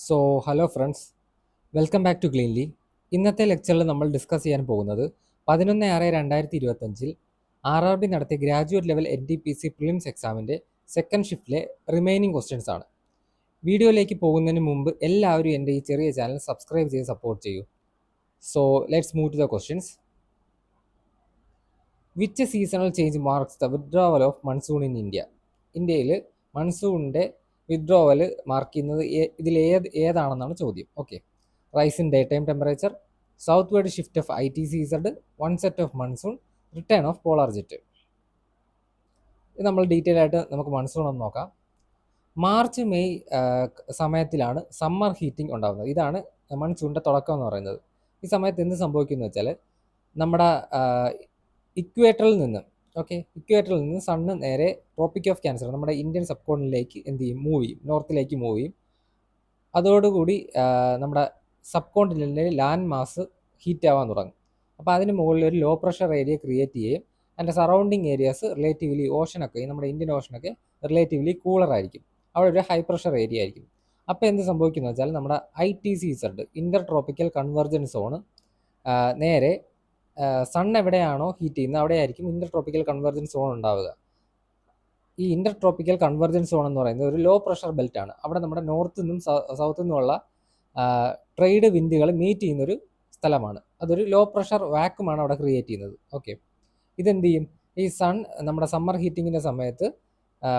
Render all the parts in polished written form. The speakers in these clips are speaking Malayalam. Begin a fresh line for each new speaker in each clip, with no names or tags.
So hello friends, welcome back to cleanly. ഇന്നത്തെ ലെക്ചറിൽ നമ്മൾ ഡിസ്കസ് ചെയ്യാൻ പോകുന്നത് 11/6/2025 RRB നടത്തിയ ഗ്രാജുവേറ്റ് ലെവൽ NTPC പ്രിലിംസ് എക്സാമിൻ്റെ സെക്കൻഡ് ഷിഫ്റ്റിലെ റിമൈനിങ് ക്വസ്റ്റ്യൻസ് ആണ്. വീഡിയോയിലേക്ക് പോകുന്നതിന് മുമ്പ് എല്ലാവരും എൻ്റെ ഈ ചെറിയ ചാനൽ സബ്സ്ക്രൈബ് ചെയ്ത് സപ്പോർട്ട് ചെയ്യൂ. So let's move to the questions. Which seasonal change marks the withdrawal of monsoon in India? ഇന്ത്യയിൽ മൺസൂണിൻ്റെ വിത്ഡ്രോവൽ മാർക്ക് ചെയ്യുന്നത് ഇതിൽ ഏതാണെന്നാണ് ചോദ്യം. Okay, rise in day time temperature, south word shift of ITCZ, one set of monsoon, return of polar jet. ഇത് നമ്മൾ ഡീറ്റെയിൽ ആയിട്ട് നമുക്ക് മൺസൂൺ ഒന്ന് നോക്കാം. മാർച്ച് മെയ് സമയത്തിലാണ് സമ്മർ ഹീറ്റിംഗ് ഉണ്ടാകുന്നത്. ഇതാണ് മൺസൂണിൻ്റെ തുടക്കം എന്ന് പറയുന്നത്. ഈ സമയത്ത് എന്ത് സംഭവിക്കുന്നു വെച്ചാൽ നമ്മുടെ ഇക്വേറ്ററിൽ നിന്ന് സണ്ണ് നേരെ ട്രോപ്പിക് ഓഫ് ക്യാൻസർ നമ്മുടെ ഇന്ത്യൻ സബ് കോണ്ടിലേക്ക് എന്ത് ചെയ്യും, മൂവ് ചെയ്യും, നോർത്തിലേക്ക് മൂവ് ചെയ്യും. അതോടുകൂടി നമ്മുടെ സബ് കോണ്ടിനെൻ്റിലെ ലാൻഡ് മാസ് ഹീറ്റ് ആവാൻ തുടങ്ങും. അപ്പോൾ അതിന് മുകളിൽ ഒരു ലോ പ്രഷർ ഏരിയ ക്രിയേറ്റ് ചെയ്യും. അതിൻ്റെ സറൗണ്ടിങ് ഏരിയാസ് റിലേറ്റീവ്ലി ഓഷനൊക്കെ, നമ്മുടെ ഇന്ത്യൻ ഓഷനൊക്കെ റിലേറ്റീവ്ലി കൂളർ ആയിരിക്കും. അവിടെ ഒരു ഹൈ പ്രഷർ ഏരിയ ആയിരിക്കും. അപ്പോൾ എന്ത് സംഭവിക്കുന്നു വെച്ചാൽ നമ്മുടെ ITCZ, ഇൻ്റർ ട്രോപ്പിക്കൽ കൺവെർജൻസ് സോണ്, നേരെ സൺ എവിടെയാണോ ഹീറ്റ് ചെയ്യുന്നത് അവിടെയായിരിക്കും ഇൻ്റർ ട്രോപ്പിക്കൽ കൺവെർജൻസ് സോൺ ഉണ്ടാവുക. ഈ ഇൻ്റർ ട്രോപ്പിക്കൽ കൺവെർജൻസ് സോൺ എന്ന് പറയുന്നത് ഒരു ലോ പ്രഷർ ബെൽറ്റ് ആണ്. അവിടെ നമ്മുടെ നോർത്ത് നിന്നും സൗത്ത് നിന്നുമുള്ള ട്രേഡ് വിൻഡുകൾ മീറ്റ് ചെയ്യുന്നൊരു സ്ഥലമാണ്. അതൊരു ലോ പ്രഷർ വാക്യൂമാണ് അവിടെ ക്രിയേറ്റ് ചെയ്യുന്നത്. ഓക്കെ, ഇതെന്ത് ചെയ്യും, ഈ സൺ നമ്മുടെ സമ്മർ ഹീറ്റിങ്ങിൻ്റെ സമയത്ത്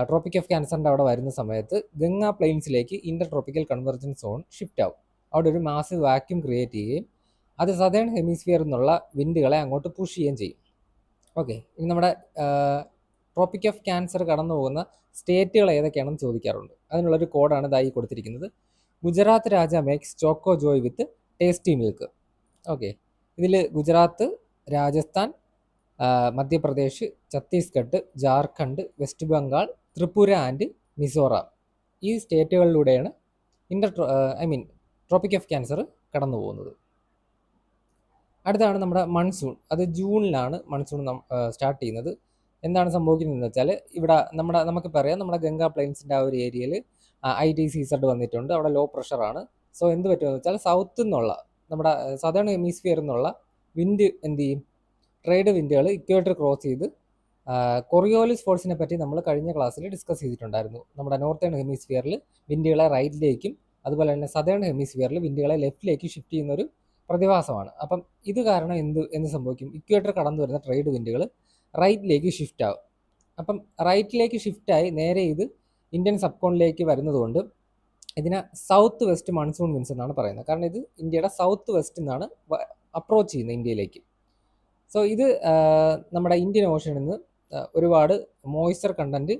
ട്രോപ്പിക് ഓഫ് ക്യാൻസറിൻ്റെ അവിടെ വരുന്ന സമയത്ത് ഗംഗാ പ്ലെയിൻസിലേക്ക് ഇൻ്റർ ട്രോപ്പിക്കൽ കൺവെർജൻസ് സോൺ ഷിഫ്റ്റ് ആവും. അവിടെ ഒരു മാസീവ് വാക്യൂം ക്രിയേറ്റ് ചെയ്യുകയും അത് സദേൺ ഹെമിസ്ഫിയറിൽ നിന്നുള്ള വിൻഡുകളെ അങ്ങോട്ട് പുഷ് ചെയ്യുകയും ചെയ്യും. ഓക്കെ, ഇനി നമ്മുടെ ട്രോപ്പിക് ഓഫ് ക്യാൻസർ കടന്നു പോകുന്ന സ്റ്റേറ്റുകൾ ഏതൊക്കെയാണെന്ന് ചോദിക്കാറുണ്ട്. അതിനുള്ളൊരു കോഡാണ് ഇതായി കൊടുത്തിരിക്കുന്നത്. ഗുജറാത്ത് രാജ മേക്സ് ചോക്കോ ജോയ് വിത്ത് ടേസ്റ്റി മിൽക്ക്. ഓക്കെ, ഇതിൽ ഗുജറാത്ത്, രാജസ്ഥാൻ, മധ്യപ്രദേശ്, ഛത്തീസ്ഗഡ്, ജാർഖണ്ഡ്, വെസ്റ്റ് ബംഗാൾ, ത്രിപുര ആൻഡ് മിസോറാം, ഈ സ്റ്റേറ്റുകളിലൂടെയാണ് ട്രോപ്പിക് ഓഫ് ക്യാൻസർ കടന്നു പോകുന്നത്. അടുത്താണ് നമ്മുടെ മൺസൂൺ. അത് ജൂണിലാണ് മൺസൂൺ സ്റ്റാർട്ട് ചെയ്യുന്നത്. എന്താണ് സംഭവിക്കുന്നതെന്ന് വെച്ചാൽ ഇവിടെ നമുക്ക് പറയാം, നമ്മുടെ ഗംഗാ പ്ലെയിൻസിൻ്റെ ആ ഒരു ഏരിയയിൽ ITCZ വന്നിട്ടുണ്ട്. അവിടെ ലോ പ്രഷറാണ്. സോ എന്ത് പറ്റുമെന്ന് വെച്ചാൽ സൗത്ത് നിന്നുള്ള നമ്മുടെ സദേൺ ഹെമിസ്ഫിയറിൽ നിന്നുള്ള വിൻഡ് എന്ത് ചെയ്യും, ട്രേഡ് വിൻഡുകൾ ഇക്വേറ്റർ ക്രോസ് ചെയ്ത് കൊറിയോലിസ് ഫോഴ്സിനെ പറ്റി നമ്മൾ കഴിഞ്ഞ ക്ലാസ്സിൽ ഡിസ്കസ് ചെയ്തിട്ടുണ്ടായിരുന്നു. നമ്മുടെ നോർത്തേൺ ഹെമിസ്ഫിയറിൽ വിൻഡുകളെ റൈറ്റിലേക്കും അതുപോലെ തന്നെ സദേൺ ഹെമിസ്ഫിയറിൽ വിൻഡുകളെ ലെഫ്റ്റിലേക്ക് ഷിഫ്റ്റ് ചെയ്യുന്ന ഒരു പ്രതിഭാസമാണ്. അപ്പം ഇത് കാരണം എന്ത് സംഭവിക്കും, ഇക്വേറ്റർ കടന്നു വരുന്ന ട്രേഡ് വിൻഡുകൾ റൈറ്റിലേക്ക് ഷിഫ്റ്റ് ആവും. അപ്പം റൈറ്റിലേക്ക് ഷിഫ്റ്റായി നേരെ ഇത് ഇന്ത്യൻ സബ് കോണ്ടിലേക്ക് വരുന്നതുകൊണ്ട് ഇതിനെ സൗത്ത് വെസ്റ്റ് മൺസൂൺ വിൻസ് എന്നാണ് പറയുന്നത്. കാരണം ഇത് ഇന്ത്യയുടെ സൗത്ത് വെസ്റ്റ് നിന്നാണ് അപ്രോച്ച് ചെയ്യുന്നത് ഇന്ത്യയിലേക്ക്. സോ ഇത് നമ്മുടെ ഇന്ത്യൻ ഓഷനിൽ നിന്ന് ഒരുപാട് മോയ്സ്ചർ കണ്ടന്റ്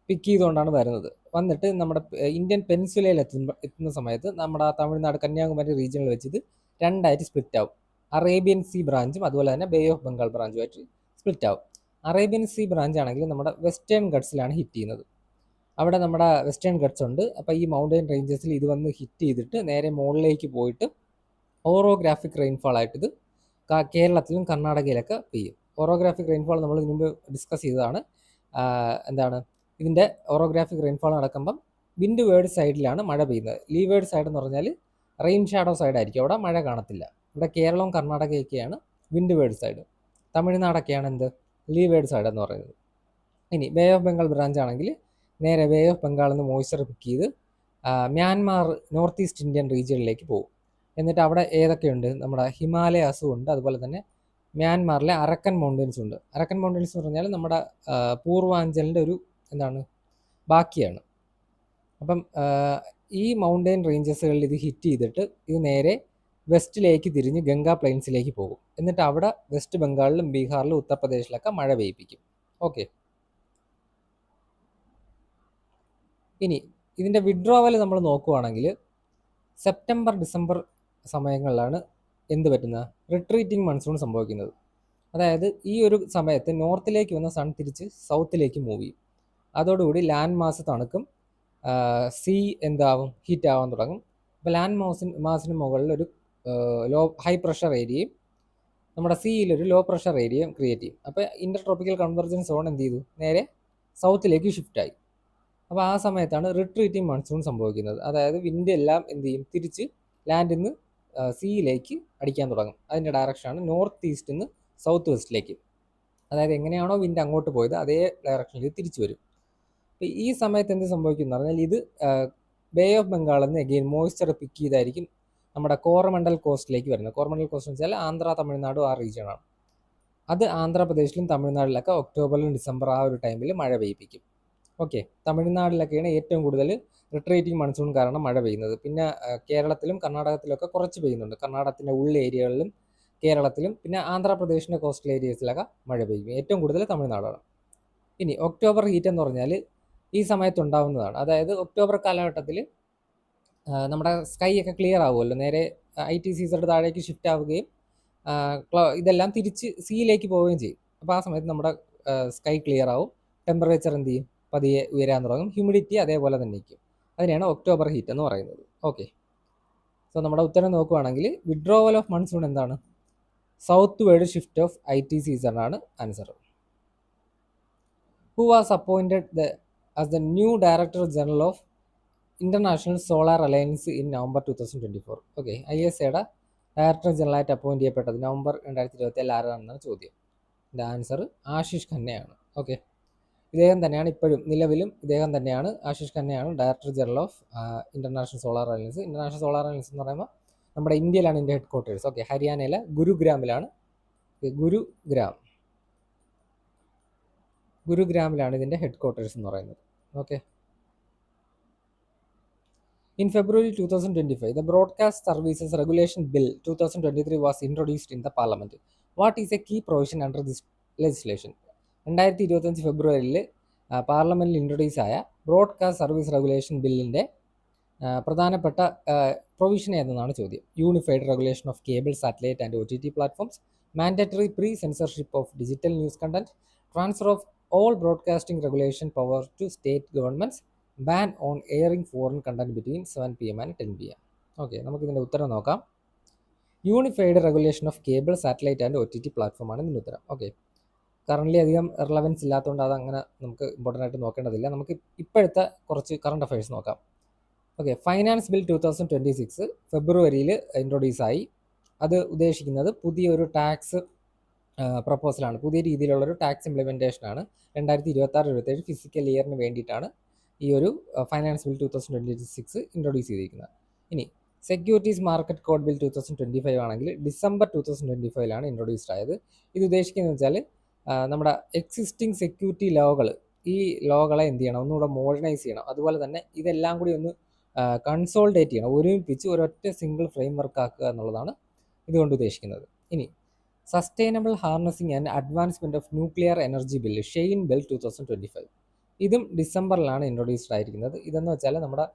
പിക്ക് ചെയ്തുകൊണ്ടാണ് വരുന്നത്. വന്നിട്ട് നമ്മുടെ ഇന്ത്യൻ പെനിൻസുലയിൽ എത്തുന്ന സമയത്ത് നമ്മുടെ തമിഴ്നാട് കന്യാകുമാരി റീജിയനിൽ വെച്ച് ഇത് രണ്ടായിട്ട് സ്പ്ലിറ്റ് ആവും. അറേബ്യൻ സീ ബ്രാഞ്ചും അതുപോലെ തന്നെ ബേ ഓഫ് ബംഗാൾ ബ്രാഞ്ചുമായിട്ട് സ്പ്ലിറ്റ് ആവും. അറേബ്യൻ സീ ബ്രാഞ്ച് ആണെങ്കിൽ നമ്മുടെ വെസ്റ്റേൺ ഗട്ട്സിലാണ് ഹിറ്റ് ചെയ്യുന്നത്. അവിടെ നമ്മുടെ വെസ്റ്റേൺ ഗട്ട്സ് ഉണ്ട്. അപ്പോൾ ഈ മൗണ്ടൻ റേഞ്ചസിൽ ഇത് വന്ന് ഹിറ്റ് ചെയ്തിട്ട് നേരെ മുകളിലേക്ക് പോയിട്ട് ഓറോഗ്രാഫിക് റെയിൻഫാൾ ആയിട്ട് ഇത് കേരളത്തിലും കർണാടകയിലൊക്കെ പെയ്യും. ഓറോഗ്രാഫിക് റെയിൻഫാൾ നമ്മൾ ഇതിനു മുമ്പ് ഡിസ്കസ് ചെയ്തതാണ്. ഇതിൻ്റെ ഓറോഗ്രാഫിക് റെയിൻഫാൾ നടക്കുമ്പം വിൻഡ് വേർഡ് സൈഡിലാണ് മഴ പെയ്യുന്നത്. ലീവേർഡ് സൈഡ് എന്ന് പറഞ്ഞാൽ റെയിൻ ഷാഡോ സൈഡ് ആയിരിക്കും, അവിടെ മഴ കാണത്തില്ല. ഇവിടെ കേരളവും കർണാടകയൊക്കെയാണ് വിൻഡ് വേർഡ് സൈഡ്. തമിഴ്നാടൊക്കെയാണ് എന്ത്, ലീവേർഡ് സൈഡ് എന്ന് പറയുന്നത്. ഇനി ബേ ഓഫ് ബംഗാൾ ബ്രാഞ്ച് ആണെങ്കിൽ നേരെ ബേ ഓഫ് ബംഗാളിൽ നിന്ന് മോയ്സ്ചർ പിക്ക് ചെയ്ത് മ്യാൻമാർ നോർത്ത് ഈസ്റ്റ് ഇന്ത്യൻ റീജിയനിലേക്ക് പോകും. എന്നിട്ട് അവിടെ ഏതൊക്കെയുണ്ട്, നമ്മുടെ ഹിമാലയാസും ഉണ്ട്, അതുപോലെ തന്നെ മ്യാൻമാറിലെ അരക്കൻ മൗണ്ടൻസും ഉണ്ട്. അരക്കൻ മൗണ്ടൻസ് എന്ന് പറഞ്ഞാൽ നമ്മുടെ പൂർവാഞ്ചലിൻ്റെ ഒരു ബാക്കിയാണ്. അപ്പം ഈ മൗണ്ടൻ റേഞ്ചസുകളിൽ ഇത് ഹിറ്റ് ചെയ്തിട്ട് ഇത് നേരെ വെസ്റ്റിലേക്ക് തിരിഞ്ഞ് ഗംഗാ പ്ലെയിൻസിലേക്ക് പോകും. എന്നിട്ട് അവിടെ വെസ്റ്റ് ബംഗാളിലും ബീഹാറിലും ഉത്തർപ്രദേശിലൊക്കെ മഴ പെയ്യിപ്പിക്കും. ഓക്കെ, ഇനി ഇതിൻ്റെ വിഡ്രോവൽ നമ്മൾ നോക്കുവാണെങ്കിൽ സെപ്റ്റംബർ ഡിസംബർ സമയങ്ങളിലാണ് എന്ത് പറ്റുന്നത്, റിട്രീറ്റിംഗ് മൺസൂൺ സംഭവിക്കുന്നത്. അതായത് ഈ ഒരു സമയത്ത് നോർത്തിലേക്ക് വന്ന സൺ തിരിച്ച് സൗത്തിലേക്ക് മൂവ് ചെയ്യും. അതോടുകൂടി ലാൻഡ് മാസ് തണുക്കും, സീ എന്താവും, ഹീറ്റ് ആവാൻ തുടങ്ങും. അപ്പോൾ ലാൻഡ് മാസിന് മുകളിൽ ഒരു ഹൈ പ്രഷർ ഏരിയയും നമ്മുടെ സീയിലൊരു ലോ പ്രഷർ ഏരിയയും ക്രിയേറ്റ് ചെയ്യും. അപ്പോൾ ഇൻ്റർ ട്രോപ്പിക്കൽ കൺവെർജൻസ് സോൺ എന്ത് ചെയ്തു, നേരെ സൗത്തിലേക്ക് ഷിഫ്റ്റായി. അപ്പോൾ ആ സമയത്താണ് റിട്രീറ്റിംഗ് മൺസൂൺ സംഭവിക്കുന്നത്. അതായത് വിൻഡ് എല്ലാം എന്ത് ചെയ്യും, തിരിച്ച് ലാൻഡിൽ നിന്ന് സീയിലേക്ക് അടിക്കാൻ തുടങ്ങും. അതിൻ്റെ ഡയറക്ഷനാണ് നോർത്ത് ഈസ്റ്റ് നിന്ന് സൗത്ത് വെസ്റ്റിലേക്ക്. അതായത് എങ്ങനെയാണോ വിൻഡ് അങ്ങോട്ട് പോയത് അതേ ഡയറക്ഷനിൽ തിരിച്ചു വരും. അപ്പോൾ ഈ സമയത്ത് എന്ത് സംഭവിക്കും എന്ന് പറഞ്ഞാൽ ഇത് ബേ ഓഫ് ബംഗാളിൽ നിന്ന് എഗെയിൻ മോയ്സ്ചർ പിക്ക് ചെയ്തായിരിക്കും നമ്മുടെ കോറമണ്ടൽ കോസ്റ്റിലേക്ക് വരുന്നത്. കോറമണ്ടൽ കോസ്റ്റ് എന്ന് വെച്ചാൽ ആന്ധ്ര, തമിഴ്നാട് ആ റീജിയനാണ്. അത് ആന്ധ്രാപ്രദേശിലും തമിഴ്നാട്ടിലൊക്കെ ഒക്ടോബറിലും ഡിസംബർ ആ ഒരു ടൈമിൽ മഴ പെയ്യിപ്പിക്കും. ഓക്കെ, തമിഴ്നാട്ടിലൊക്കെയാണ് ഏറ്റവും കൂടുതൽ റിട്രീറ്റിംഗ് മൺസൂൺ കാരണം മഴ പെയ്യുന്നത്. പിന്നെ കേരളത്തിലും കർണാടകത്തിലൊക്കെ കുറച്ച് പെയ്യുന്നുണ്ട്. കർണാടകത്തിൻ്റെ ഉൾ ഏരിയകളിലും കേരളത്തിലും പിന്നെ ആന്ധ്രാപ്രദേശിൻ്റെ കോസ്റ്റൽ ഏരിയസിലൊക്കെ മഴ പെയ്യും. ഏറ്റവും കൂടുതൽ തമിഴ്നാടാണ്. ഇനി ഒക്ടോബർ ഹീറ്റ് എന്ന് പറഞ്ഞാൽ ഈ സമയത്തുണ്ടാവുന്നതാണ്. അതായത് ഒക്ടോബർ കാലഘട്ടത്തിൽ നമ്മുടെ സ്കൈ ഒക്കെ ക്ലിയർ ആവുമല്ലോ, നേരെ ITCSയുടെ താഴേക്ക് ഷിഫ്റ്റ് ആവുകയും ഇതെല്ലാം തിരിച്ച് സീയിലേക്ക് പോവുകയും ചെയ്യും. അപ്പോൾ ആ സമയത്ത് നമ്മുടെ സ്കൈ ക്ലിയർ ആവും, ടെമ്പറേച്ചർ എന്ത് ചെയ്യും, പതിയെ ഉയരാൻ തുടങ്ങും, ഹ്യൂമിഡിറ്റി അതേപോലെ തന്നെ നിൽക്കും. അതിനെയാണ് ഒക്ടോബർ ഹീറ്റ് എന്ന് പറയുന്നത്. ഓക്കെ, സോ നമ്മുടെ ഉത്തരം നോക്കുകയാണെങ്കിൽ വിഡ്രോവൽ ഓഫ് മൺസൂൺ എന്താണ്? South word shift of ITCS ആണ് answer. Who was appointed as the new Director General of International Solar Alliance in November 2024? Okay, ISAയുടെ ഡയറക്ടർ ജനറൽ ആയിട്ട് അപ്പോയിന്റ് ചെയ്യപ്പെട്ടത് നവംബർ 2024 ആരാണെന്നാണ് ചോദ്യം. ഇതിൻ്റെ ആൻസർ ആശിഷ് ഖന്നയാണ്. ഓക്കെ, ഇദ്ദേഹം തന്നെയാണ് ഇപ്പോഴും നിലവിലും ഇദ്ദേഹം തന്നെയാണ്, ആശിഷ് ഖന്നയാണ് director general of international solar alliance. International solar alliance എന്ന് പറയുമ്പോൾ നമ്മുടെ ഇന്ത്യയിലാണ് ഇതിൻ്റെ ഹെഡ് ക്വാർട്ടേഴ്സ്. ഓക്കെ, ഹരിയാനയിലെ ഗുരുഗ്രാമിലാണ് ഗുരുഗ്രാമിലാണ് ഇതിൻ്റെ ഹെഡ് ക്വാർട്ടേഴ്സ് എന്ന് പറയുന്നത്. Okay, in February 2025, the Broadcast Services Regulation Bill 2023 was introduced in the Parliament. What is a key provision under this legislation? 2025 ഫെബ്രുവരിയിൽ പാർലമെൻറ്റിൽ ഇൻട്രൊഡ്യൂസ് ആയ ബ്രോഡ്കാസ്റ്റ് സർവീസ് റെഗുലേഷൻ ബില്ലിൻ്റെ പ്രധാനപ്പെട്ട പ്രൊവിഷൻ ഏതെന്നാണ് ചോദ്യം. Unified regulation of cable, satellite and OTT platforms, mandatory pre censorship of digital news content, transfer of all broadcasting regulation power to state governments, ban on airing foreign content between 7 PM and 10 PM. Okay, നമുക്കിതിൻ്റെ ഉത്തരം നോക്കാം. Unified regulation of cable, satellite and OTT platform ആണ് ഇതിൻ്റെ ഉത്തരം. ഓക്കെ, കറൻ്റ്ലി അധികം റിലവൻസ് ഇല്ലാത്തതുകൊണ്ട് അതങ്ങനെ നമുക്ക് ഇമ്പോർട്ടൻ്റ് ആയിട്ട് നോക്കേണ്ടതില്ല. നമുക്ക് ഇപ്പോഴത്തെ കുറച്ച് കറണ്ട് അഫയേഴ്സ് നോക്കാം. ഓക്കെ, ഫൈനാൻസ് ബിൽ 2026 ഫെബ്രുവരിയിൽ ഇൻട്രൊഡ്യൂസ് ആയി. അത് ഉദ്ദേശിക്കുന്നത് പുതിയൊരു ടാക്സ് പ്രപ്പോസലാണ്, പുതിയ രീതിയിലുള്ളൊരു ടാക്സ് ഇംപ്ലിമെൻറ്റേഷനാണ്. 2026-27 ഫിസിക്കൽ ഇയറിന് വേണ്ടിയിട്ടാണ് ഈ ഒരു ഫൈനാൻസ് ബിൽ 2026 ഇൻട്രൊഡ്യൂസ് ചെയ്തിരിക്കുന്നത്. ഇനി സെക്യൂരിറ്റീസ് മാർക്കറ്റ് കോഡ് ബിൽ 2025 ആണെങ്കിൽ ഡിസംബർ 2025 ഇൻട്രൊഡ്യൂസ്ഡ് ആയത്. ഇത് ഉദ്ദേശിക്കുന്നത് വെച്ചാൽ നമ്മുടെ എക്സിസ്റ്റിംഗ് സെക്യൂരിറ്റി ലോകൾ, ഈ ലോകളെ എന്ത് ചെയ്യണം, ഒന്നുകൂടെ മോഡേണൈസ് ചെയ്യണം. അതുപോലെ തന്നെ ഇതെല്ലാം കൂടി ഒന്ന് കൺസോൾഡേറ്റ് ചെയ്യണം, ഒരുമിപ്പിച്ച് ഒരൊറ്റ സിംഗിൾ ഫ്രെയിം വർക്ക് ആക്കുക എന്നുള്ളതാണ് ഇതുകൊണ്ട് ഉദ്ദേശിക്കുന്നത്. ഇനി sustainable harnessing and advancement of nuclear energy bill Shane bill 2025, ഇതും ഡിസംബറിലാണ് ഇൻട്രൊഡ്യൂസ്ഡ് ആയിരിക്കുന്നത്. ഇതെന്ന് വെച്ചാൽ നമ്മുടെ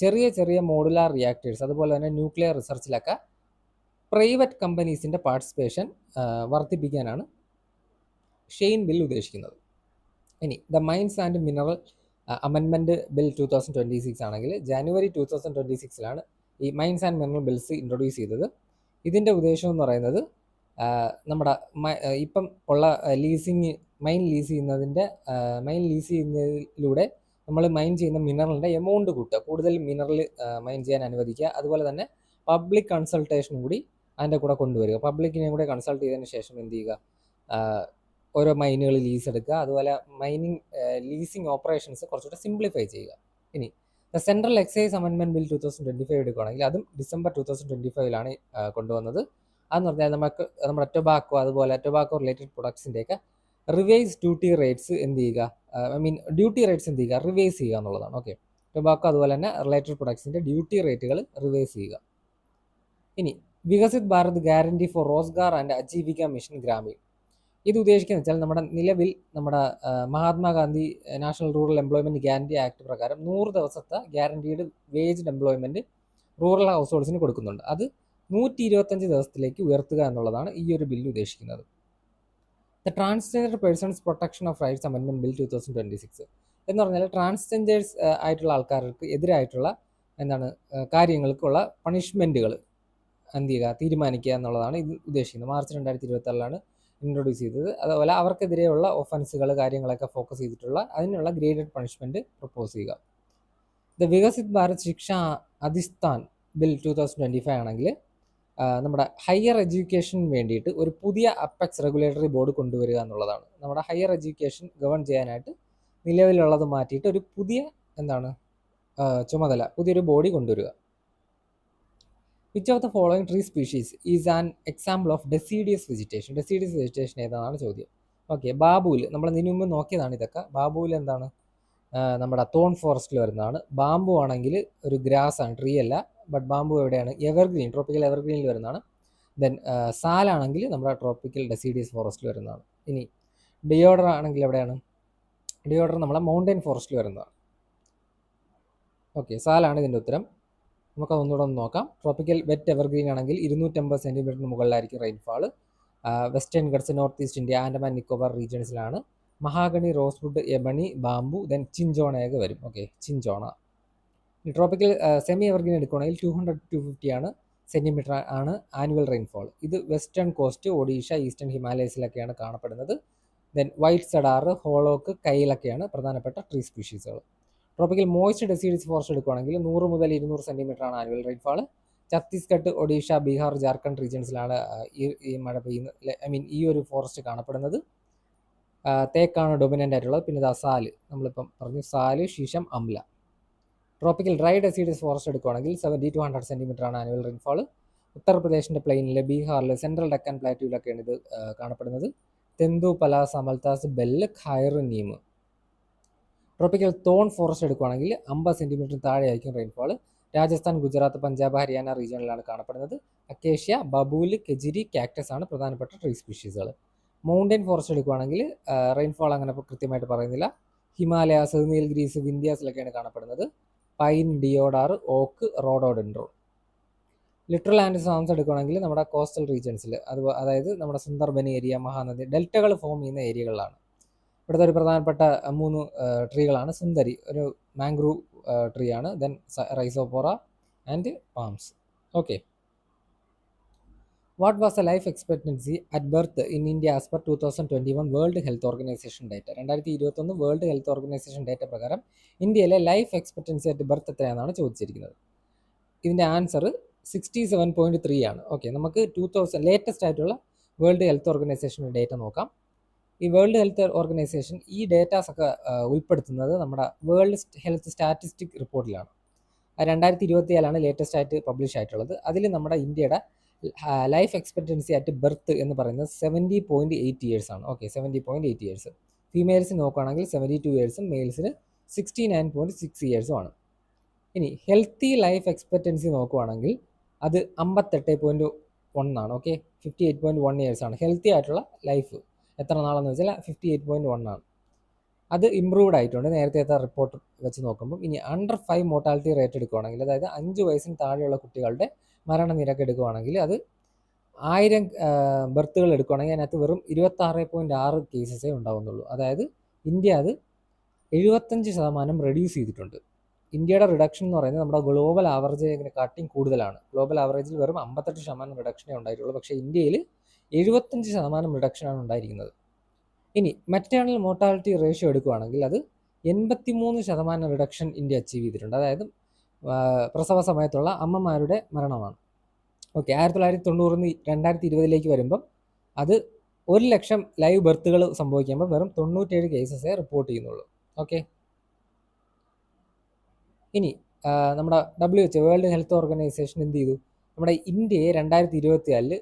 ചെറിയ ചെറിയ മോഡുലാർ റിയാക്ടേഴ്സ് അതുപോലെ തന്നെ ന്യൂക്ലിയർ റിസർച്ചിലൊക്കെ പ്രൈവറ്റ് കമ്പനീസിൻ്റെ പാർട്ടിസിപ്പേഷൻ വർദ്ധിപ്പിക്കാനാണ് ഷെയ്ൻ ബിൽ ഉദ്ദേശിക്കുന്നത്. ഇനി the mines and mineral amendment bill 2026 ആണെങ്കിൽ ജനുവരി 2026 ഈ mines and mineral bills introduce ചെയ്തത്. ഇതിൻ്റെ ഉദ്ദേശം എന്ന് പറയുന്നത് നമ്മുടെ ഇപ്പം ഉള്ള മൈൻ ലീസ് ചെയ്യുന്നതിലൂടെ നമ്മൾ മൈൻ ചെയ്യുന്ന മിനറലിൻ്റെ എമൗണ്ട് കൂട്ടുക, കൂടുതൽ മിനറൽ മൈൻ ചെയ്യാൻ അനുവദിക്കുക. അതുപോലെ തന്നെ പബ്ലിക് കൺസൾട്ടേഷൻ കൂടി അതിൻ്റെ കൂടെ കൊണ്ടുവരിക. പബ്ലിക്കിനെ കൂടെ കൺസൾട്ട് ചെയ്തതിന് ശേഷം എന്ത് ചെയ്യുക, ഓരോ മൈനുകൾ ലീസ് എടുക്കുക. അതുപോലെ ലീസിങ് ഓപ്പറേഷൻസ് കുറച്ചുകൂടെ സിംപ്ലിഫൈ ചെയ്യുക. ഇനി the central excise amendment bill 2025 എടുക്കുകയാണെങ്കിൽ അതും ഡിസംബർ 2025 കൊണ്ടുവന്നത്. അതെന്ന് പറഞ്ഞാൽ നമുക്ക് നമ്മുടെ ടൊബാക്കോ അതുപോലെ ടൊബാക്കോ റിലേറ്റഡ് പ്രൊഡക്ട്സിൻ്റെയൊക്കെ റിവൈസ് ഡ്യൂട്ടി റേറ്റ്സ് എന്ത് ചെയ്യുക, ഡ്യൂട്ടി റേറ്റ്സ് എന്ത് ചെയ്യുക, റിവൈസ് ചെയ്യുക എന്നുള്ളതാണ്. ഓക്കെ, ടൊബാക്കോ അതുപോലെ തന്നെ റിലേറ്റഡ് പ്രൊഡക്ട്സിൻ്റെ ഡ്യൂട്ടി റേറ്റുകൾ റിവൈസ് ചെയ്യുക. ഇനി Viksit Bharat guarantee four Rozgar and Ajeevika mission Gramin, ഇത് ഉദ്ദേശിക്കുന്നത് വെച്ചാൽ നമ്മുടെ Mahatma Gandhi national rural employment guarantee act പ്രകാരം 100 ദിവസത്തെ ഗ്യാരണ്ടീഡ് വേജ്ഡ് എംപ്ലോയ്മെൻറ്റ് റൂറൽ ഹൗസ് ഹോൾഡ്സിന് കൊടുക്കുന്നുണ്ട്. അത് 125 ദിവസത്തിലേക്ക് ഉയർത്തുക എന്നുള്ളതാണ് ഈ ഒരു ബില്ല് ഉദ്ദേശിക്കുന്നത്. The transgender persons protection of rights amendment bill 2026 എന്ന് പറഞ്ഞാൽ ട്രാൻസ്ജെൻഡേഴ്സ് ആയിട്ടുള്ള ആൾക്കാർക്ക് എതിരായിട്ടുള്ള കാര്യങ്ങൾക്കുള്ള പണിഷ്മെൻറ്റുകൾ എന്ത് ചെയ്യുക, തീരുമാനിക്കുക എന്നുള്ളതാണ് ഇത് ഉദ്ദേശിക്കുന്നത്. മാർച്ച് 2026 ഇൻട്രൊഡ്യൂസ് ചെയ്തത്. അതുപോലെ അവർക്കെതിരെയുള്ള ഒഫൻസുകൾ കാര്യങ്ങളൊക്കെ ഫോക്കസ് ചെയ്തിട്ടുള്ള അതിനുള്ള ഗ്രേഡഡ് പണിഷ്മെൻറ്റ് പ്രപ്പോസ് ചെയ്യുക. ദ വികസിത് ഭാരത് ശിക്ഷ അധിസ്ഥാൻ ബിൽ 2025 ആണെങ്കിൽ നമ്മുടെ ഹയർ എഡ്യൂക്കേഷന് വേണ്ടിയിട്ട് ഒരു പുതിയ അപ്പെക്സ് റെഗുലേറ്ററി ബോർഡ് കൊണ്ടുവരിക എന്നുള്ളതാണ്. നമ്മുടെ ഹയർ എഡ്യൂക്കേഷൻ ഗവൺ ചെയ്യാനായിട്ട് നിലവിലുള്ളത് മാറ്റിയിട്ട് ഒരു പുതിയ ചുമതല, പുതിയൊരു ബോഡി കൊണ്ടുവരിക. Which of the following tree species is an example of deciduous vegetation? Deciduous vegetation ഏതാണെന്നാണ് ചോദ്യം. ഓക്കെ, ബാബുവിൽ നമ്മൾ ഇതിനു മുമ്പ് നോക്കിയതാണ് ഇതൊക്കെ. ബാബുവിൽ എന്താണ്? നമ്മുടെ തോൺ ഫോറസ്റ്റിൽ വരുന്നതാണ്. ബാംബു ആണെങ്കിൽ ഒരു ഗ്രാസ് ആണ്, ട്രീ അല്ല. ബട്ട് ബാംബു എവിടെയാണ്? എവർഗ്രീൻ, ട്രോപ്പിക്കൽ എവർഗ്രീനിൽ വരുന്നതാണ്. ദെൻ സാലാണെങ്കിൽ നമ്മുടെ ട്രോപ്പിക്കൽ ഡെസീഡിയസ് ഫോറസ്റ്റിൽ വരുന്നതാണ്. ഇനി ഡിയോഡർ ആണെങ്കിൽ എവിടെയാണ്? ഡിയോഡർ നമ്മളെ മൗണ്ടൻ ഫോറസ്റ്റിൽ വരുന്നതാണ്. ഓക്കെ, സാലാണ് ഇതിൻ്റെ ഉത്തരം. നമുക്ക് അതൊന്നുകൂടെ ഒന്ന് നോക്കാം. ട്രോപ്പിക്കൽ വെറ്റ് എവർഗ്രീൻ ആണെങ്കിൽ 250 സെൻറ്റിമീറ്ററിന് മുകളിലായിരിക്കും rainfall. Western Ghats, north east India, Andaman Nicobar റീജിയൻസിലാണ്. Mahogany, rosewood, ebony, bamboo, then ചിഞ്ചോണയൊക്കെ വരും. Okay, cinchona. Tropical semi evergreen എടുക്കുകയാണെങ്കിൽ 200-250 ആണ് സെൻറ്റിമീറ്റർ ആണ് ആനുവൽ റെയിൻഫോൾ. ഇത് വെസ്റ്റേൺ കോസ്റ്റ്, ഒഡീഷ, ഈസ്റ്റേൺ ഹിമാലയസിലൊക്കെയാണ് കാണപ്പെടുന്നത്. ദെൻ വൈറ്റ് സെഡാർ, ഹോളോക്ക്, കൈലൊക്കെയാണ് പ്രധാനപ്പെട്ട ട്രീ സ്പീഷീസുകൾ. ട്രോപ്പിക്കൽ മോയ്സ്റ്റ് ഡെസീഡിയസ് ഫോറസ്റ്റ് എടുക്കുകയാണെങ്കിൽ 100 മുതൽ 200 സെൻറ്റിമീറ്റർ ആണ് ആനുവൽ റെയിൻഫാൾ. ഛത്തീസ്ഗഡ്, ഒഡീഷ, ബീഹാർ, ജാർഖണ്ഡ് റീജിയൻസിലാണ് ഈ മഴ പെയ്യുന്നത്, ഈ ഒരു ഫോറസ്റ്റ് കാണപ്പെടുന്നത്. തേക്കാണ് ഡൊമിനൻ്റ് ആയിട്ടുള്ളത്. പിന്നെ സാല്, നമ്മളിപ്പം പറഞ്ഞു, sal, shisham, amla. Tropical dry deciduous forest എടുക്കുകയാണെങ്കിൽ 70-100 സെൻറ്റിമീറ്റർ ആണ് ആനുവൽ റെയിൻഫാൾ. ഉത്തർപ്രദേശിൻ്റെ പ്ലെയിനിൽ, ബീഹാറിൽ, സെൻട്രൽ ഡെക്കാൻ പ്ലാറ്റ്യൂവിലൊക്കെയാണ് ഇത് കാണപ്പെടുന്നത്. തെന്തു, പലാസ, മൽത്താസ്, ബെല്ല്, ഖൈർ, നീം. ട്രോപ്പിക്കൽ തോൺ ഫോറസ്റ്റ് എടുക്കുകയാണെങ്കിൽ 50 സെൻറ്റിമീറ്റർ താഴെ ആയിരിക്കും റെയിൻഫാൾ. രാജസ്ഥാൻ, ഗുജറാത്ത്, പഞ്ചാബ്, ഹരിയാന റീജിയനിലാണ് കാണപ്പെടുന്നത്. അക്കേഷ്യ, ബബൂല്, കെജിരി, കാക്ടസ് ആണ് പ്രധാനപ്പെട്ട ട്രീ സ്പീഷീസുകൾ. മൗണ്ടൻ ഫോറസ്റ്റ് എടുക്കുകയാണെങ്കിൽ റെയിൻഫാൾ അങ്ങനെ കൃത്യമായിട്ട് പറയുന്നില്ല. ഹിമാലയാസ്, നീൽഗ്രീസ്, വിന്ധ്യാസിലൊക്കെയാണ് കാണപ്പെടുന്നത്. Pine, deodar, oak, rhododendron. Littoral and zones എടുക്കുകയാണെങ്കിൽ നമ്മുടെ കോസ്റ്റൽ റീജിയൻസിൽ, അതായത് നമ്മുടെ സുന്ദർബൻ ഏരിയ, മഹാനദി, ഡെൽറ്റകൾ ഫോം ചെയ്യുന്ന ഏരിയകളിലാണ്. ഇവിടുത്തെ ഒരു പ്രധാനപ്പെട്ട 3 ട്രീകളാണ്. സുന്ദരി ഒരു മാംഗ്രൂവ് ട്രീ ആണ്. Then rhizophora and palms. Okay, what was the life expectancy at birth in India as per 2021 world health organisation data? 2021 world health organisation data പ്രകാരം ഇന്ത്യയിലെ ലൈഫ് എക്സ്പെക്ടൻസി അറ്റ് ബർത്ത് എത്രയാണെന്നാണ് ചോദിച്ചിരിക്കുന്നത്. ഇതിൻ്റെ ആൻസർ 67.3 ആണ്. ഓക്കെ, നമുക്ക് 2000 ലേറ്റസ്റ്റ് ആയിട്ടുള്ള വേൾഡ് ഹെൽത്ത് ഓർഗനൈസേഷൻ ഡേറ്റ നോക്കാം. ഈ വേൾഡ് ഹെൽത്ത് ഓർഗനൈസേഷൻ ഈ ഡേറ്റാസ് ഒക്കെ ഉൾപ്പെടുത്തുന്നത് നമ്മുടെ വേൾഡ് ഹെൽത്ത് സ്റ്റാറ്റിസ്റ്റിക് റിപ്പോർട്ടിലാണ്. 2024 ലേറ്റസ്റ്റ് ആയിട്ട് പബ്ലിഷ് ആയിട്ടുള്ളത്. അതിൽ നമ്മുടെ ഇന്ത്യയുടെ ലൈഫ് എക്സ്പെക്ടൻസി അറ്റ് ബർത്ത് എന്ന് പറയുന്നത് 70.8 ഇയേഴ്സ് ആണ്. Okay, 70.8 years. ഫീമെയിൽസ് നോക്കുകയാണെങ്കിൽ 72 ഇയേഴ്സും മെയിൽസിന് 69.6 ഇയേഴ്സും ആണ്. ഇനി ഹെൽത്തി ലൈഫ് എക്സ്പെക്ടൻസി നോക്കുകയാണെങ്കിൽ അത് 58.1 ആണ്. ഓക്കെ, 58.1 ഇയേഴ്സ് ആണ് ഹെൽത്തി ആയിട്ടുള്ള ലൈഫ്. എത്ര നാളെന്ന് വെച്ചാൽ 58.1 ആണ്. അത് ഇമ്പ്രൂവ്ഡ് ആയിട്ടുണ്ട് നേരത്തെ റിപ്പോർട്ട് വെച്ച് നോക്കുമ്പോൾ. ഇനി അണ്ടർ 5 മോർട്ടാലിറ്റി റേറ്റ് എടുക്കുകയാണെങ്കിൽ, അതായത് 5 വയസ്സിന് താഴെയുള്ള കുട്ടികളുടെ മരണനിരക്ക് എടുക്കുകയാണെങ്കിൽ അത് 1000 ബർത്തുകൾ എടുക്കുകയാണെങ്കിൽ അതിനകത്ത് വെറും 26.6 കേസസേ ഉണ്ടാവുന്നുള്ളൂ. അതായത് ഇന്ത്യ അത് 75% റെഡ്യൂസ് ചെയ്തിട്ടുണ്ട്. ഇന്ത്യയുടെ റിഡക്ഷൻ എന്ന് പറയുന്നത് നമ്മുടെ ഗ്ലോബൽ ആവറേജിനെക്കാട്ടിയും കൂടുതലാണ്. ഗ്ലോബൽ ആവറേജിൽ വെറും 58% റിഡക്ഷനേ ഉണ്ടായിട്ടുള്ളൂ. പക്ഷേ ഇന്ത്യയിൽ 75% റിഡക്ഷനാണ് ഉണ്ടായിരിക്കുന്നത്. ഇനി മെറ്റേണൽ മോർട്ടാലിറ്റി റേഷ്യോ എടുക്കുകയാണെങ്കിൽ അത് 83% റിഡക്ഷൻ ഇന്ത്യ അച്ചീവ് ചെയ്തിട്ടുണ്ട്. അതായത് പ്രസവ സമയത്തുള്ള അമ്മമാരുടെ മരണമാണ്. ഓക്കെ, 1990 2020 വരുമ്പം അത് 1,00,000 ലൈവ് ബർത്തുകൾ സംഭവിക്കുമ്പോൾ വെറും 97 കേസസേ റിപ്പോർട്ട് ചെയ്യുന്നുള്ളൂ. ഓക്കെ, ഇനി നമ്മുടെ WHO വേൾഡ് ഹെൽത്ത് ഓർഗനൈസേഷൻ എന്ത് ചെയ്തു? നമ്മുടെ ഇന്ത്യയെ 2024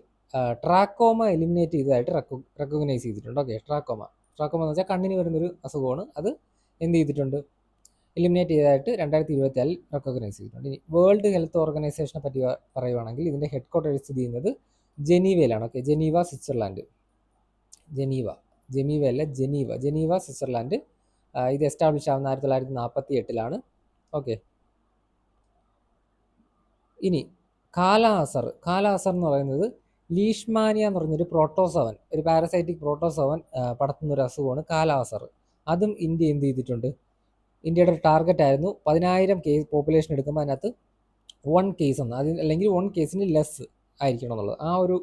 ട്രാക്കോമ എലിമിനേറ്റ് ചെയ്തതായിട്ട് റെക്കഗ്നൈസ് ചെയ്തിട്ടുണ്ട്. ഓക്കെ, ട്രാക്കോമ എന്ന് വെച്ചാൽ കണ്ണിന് വരുന്നൊരു അസുഖമാണ്. അത് എന്ത് ചെയ്തിട്ടുണ്ട്? എലിമിനേറ്റ് ചെയ്തതായിട്ട് 2024 റെക്കഗ്നൈസ് ചെയ്തിട്ടുണ്ട്. ഇനി വേൾഡ് ഹെൽത്ത് ഓർഗനൈസേഷനെ പറ്റി പറയുവാണെങ്കിൽ ഇതിൻ്റെ ഹെഡ് ക്വാർട്ടേഴ്സ് സ്ഥിതി ചെയ്യുന്നത് ജനീവയിലാണ്. Okay, Geneva, Switzerland. Geneva, Switzerland. ഇത് എസ്റ്റാബ്ലിഷ് ആവുന്ന 1948 ഓക്കെ, ഇനി കാലാസർ എന്ന് പറയുന്നത് ലീഷ്മാനിയ എന്ന് പറഞ്ഞൊരു പ്രോട്ടോസവൻ, ഒരു പാരസൈറ്റിക് പ്രോട്ടോസവൻ പടർത്തുന്ന ഒരു അസുഖമാണ് കാലാസർ. അതും ഇന്ത്യ എന്ത് ചെയ്തിട്ടുണ്ട്? ഇന്ത്യയുടെ ടാർഗറ്റ് ആയിരുന്നു 10,000 കേസ് പോപ്പുലേഷൻ എടുക്കുമ്പോൾ അതിനകത്ത് 1 കേസ് എന്ന്, അല്ലെങ്കിൽ 1 കേസിന് ലെസ് ആയിരിക്കണം എന്നുള്ളത്. ആ ഒരു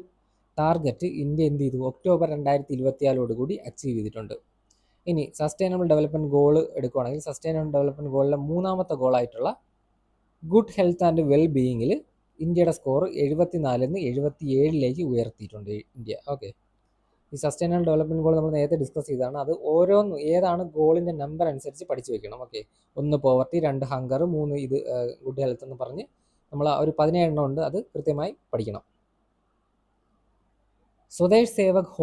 ടാർഗറ്റ് ഇന്ത്യ എന്ത് ചെയ്തു ഒക്ടോബർ 2024 കൂടി അച്ചീവ് ചെയ്തിട്ടുണ്ട്. ഇനി സസ്റ്റൈനബിൾ ഡെവലപ്മെൻറ്റ് ഗോൾ എടുക്കുകയാണെങ്കിൽ സസ്റ്റൈനബിൾ ഡെവലപ്മെൻറ്റ് ഗോളിലെ മൂന്നാമത്തെ ഗോളായിട്ടുള്ള ഗുഡ് ഹെൽത്ത് ആൻഡ് വെൽ ബീയിങ്ങിൽ ഇന്ത്യയുടെ സ്കോർ 74 77 ഉയർത്തിയിട്ടുണ്ട് ഇന്ത്യ. ഓക്കെ, ഈ സസ്റ്റൈനബിൾ ഡെവലപ്മെൻറ്റ് ഗോൾ നമ്മൾ നേരത്തെ ഡിസ്കസ് ചെയ്തതാണ്. അത് ഓരോന്ന് ഏതാണ് ഗോളിൻ്റെ നമ്പർ അനുസരിച്ച് പഠിച്ചു വെക്കണം. ഓക്കെ, 1 പോവർട്ടി, 2 ഹങ്കർ, 3 ഇത് ഗുഡ് ഹെൽത്ത് എന്ന് പറഞ്ഞ് നമ്മൾ ഒരു 17 എണ്ണം ഉണ്ട്, അത് കൃത്യമായി പഠിക്കണം. Swadesh Sevak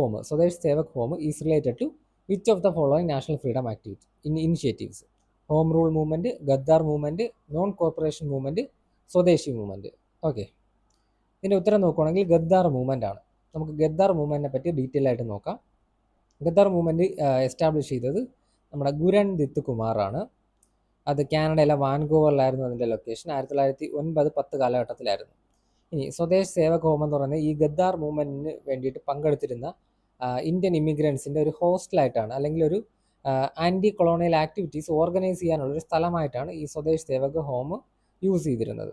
home is related to which of the following national freedom activity initiatives? Home rule movement, Ghadar movement, non corporation movement, Swadeshi movement. Okay, ഇതിൻ്റെ ഉത്തരം നോക്കുകയാണെങ്കിൽ ഗദ്ദാർ മൂവ്മെൻ്റ് ആണ്. നമുക്ക് ഗദ്ദാർ മൂവ്മെൻറ്റിനെ പറ്റി ഡീറ്റെയിൽ ആയിട്ട് നോക്കാം. ഗദ്ദാർ മൂവ്മെൻറ്റ് എസ്റ്റാബ്ലിഷ് ചെയ്തത് നമ്മുടെ ഗുരൻദിത്ത് കുമാറാണ്. അത് കാനഡയിലെ വാൻകൂവറിലായിരുന്നു അതിൻ്റെ ലൊക്കേഷൻ. 1909-10 കാലഘട്ടത്തിലായിരുന്നു. ഇനി സ്വദേശ് സേവക് ഹോം എന്ന് പറയുന്നത് ഈ ഗദ്ദാർ മൂവ്മെൻറ്റിന് വേണ്ടിയിട്ട് പങ്കെടുത്തിരുന്ന ഇന്ത്യൻ ഇമിഗ്രൻസിൻ്റെ ഒരു ഹോസ്റ്റലായിട്ടാണ്, അല്ലെങ്കിൽ ഒരു ആൻറ്റി കൊളോണിയൽ ആക്ടിവിറ്റീസ് ഓർഗനൈസ് ചെയ്യാനുള്ളൊരു സ്ഥലമായിട്ടാണ് ഈ സ്വദേശ് സേവക് ഹോം യൂസ് ചെയ്തിരുന്നത്.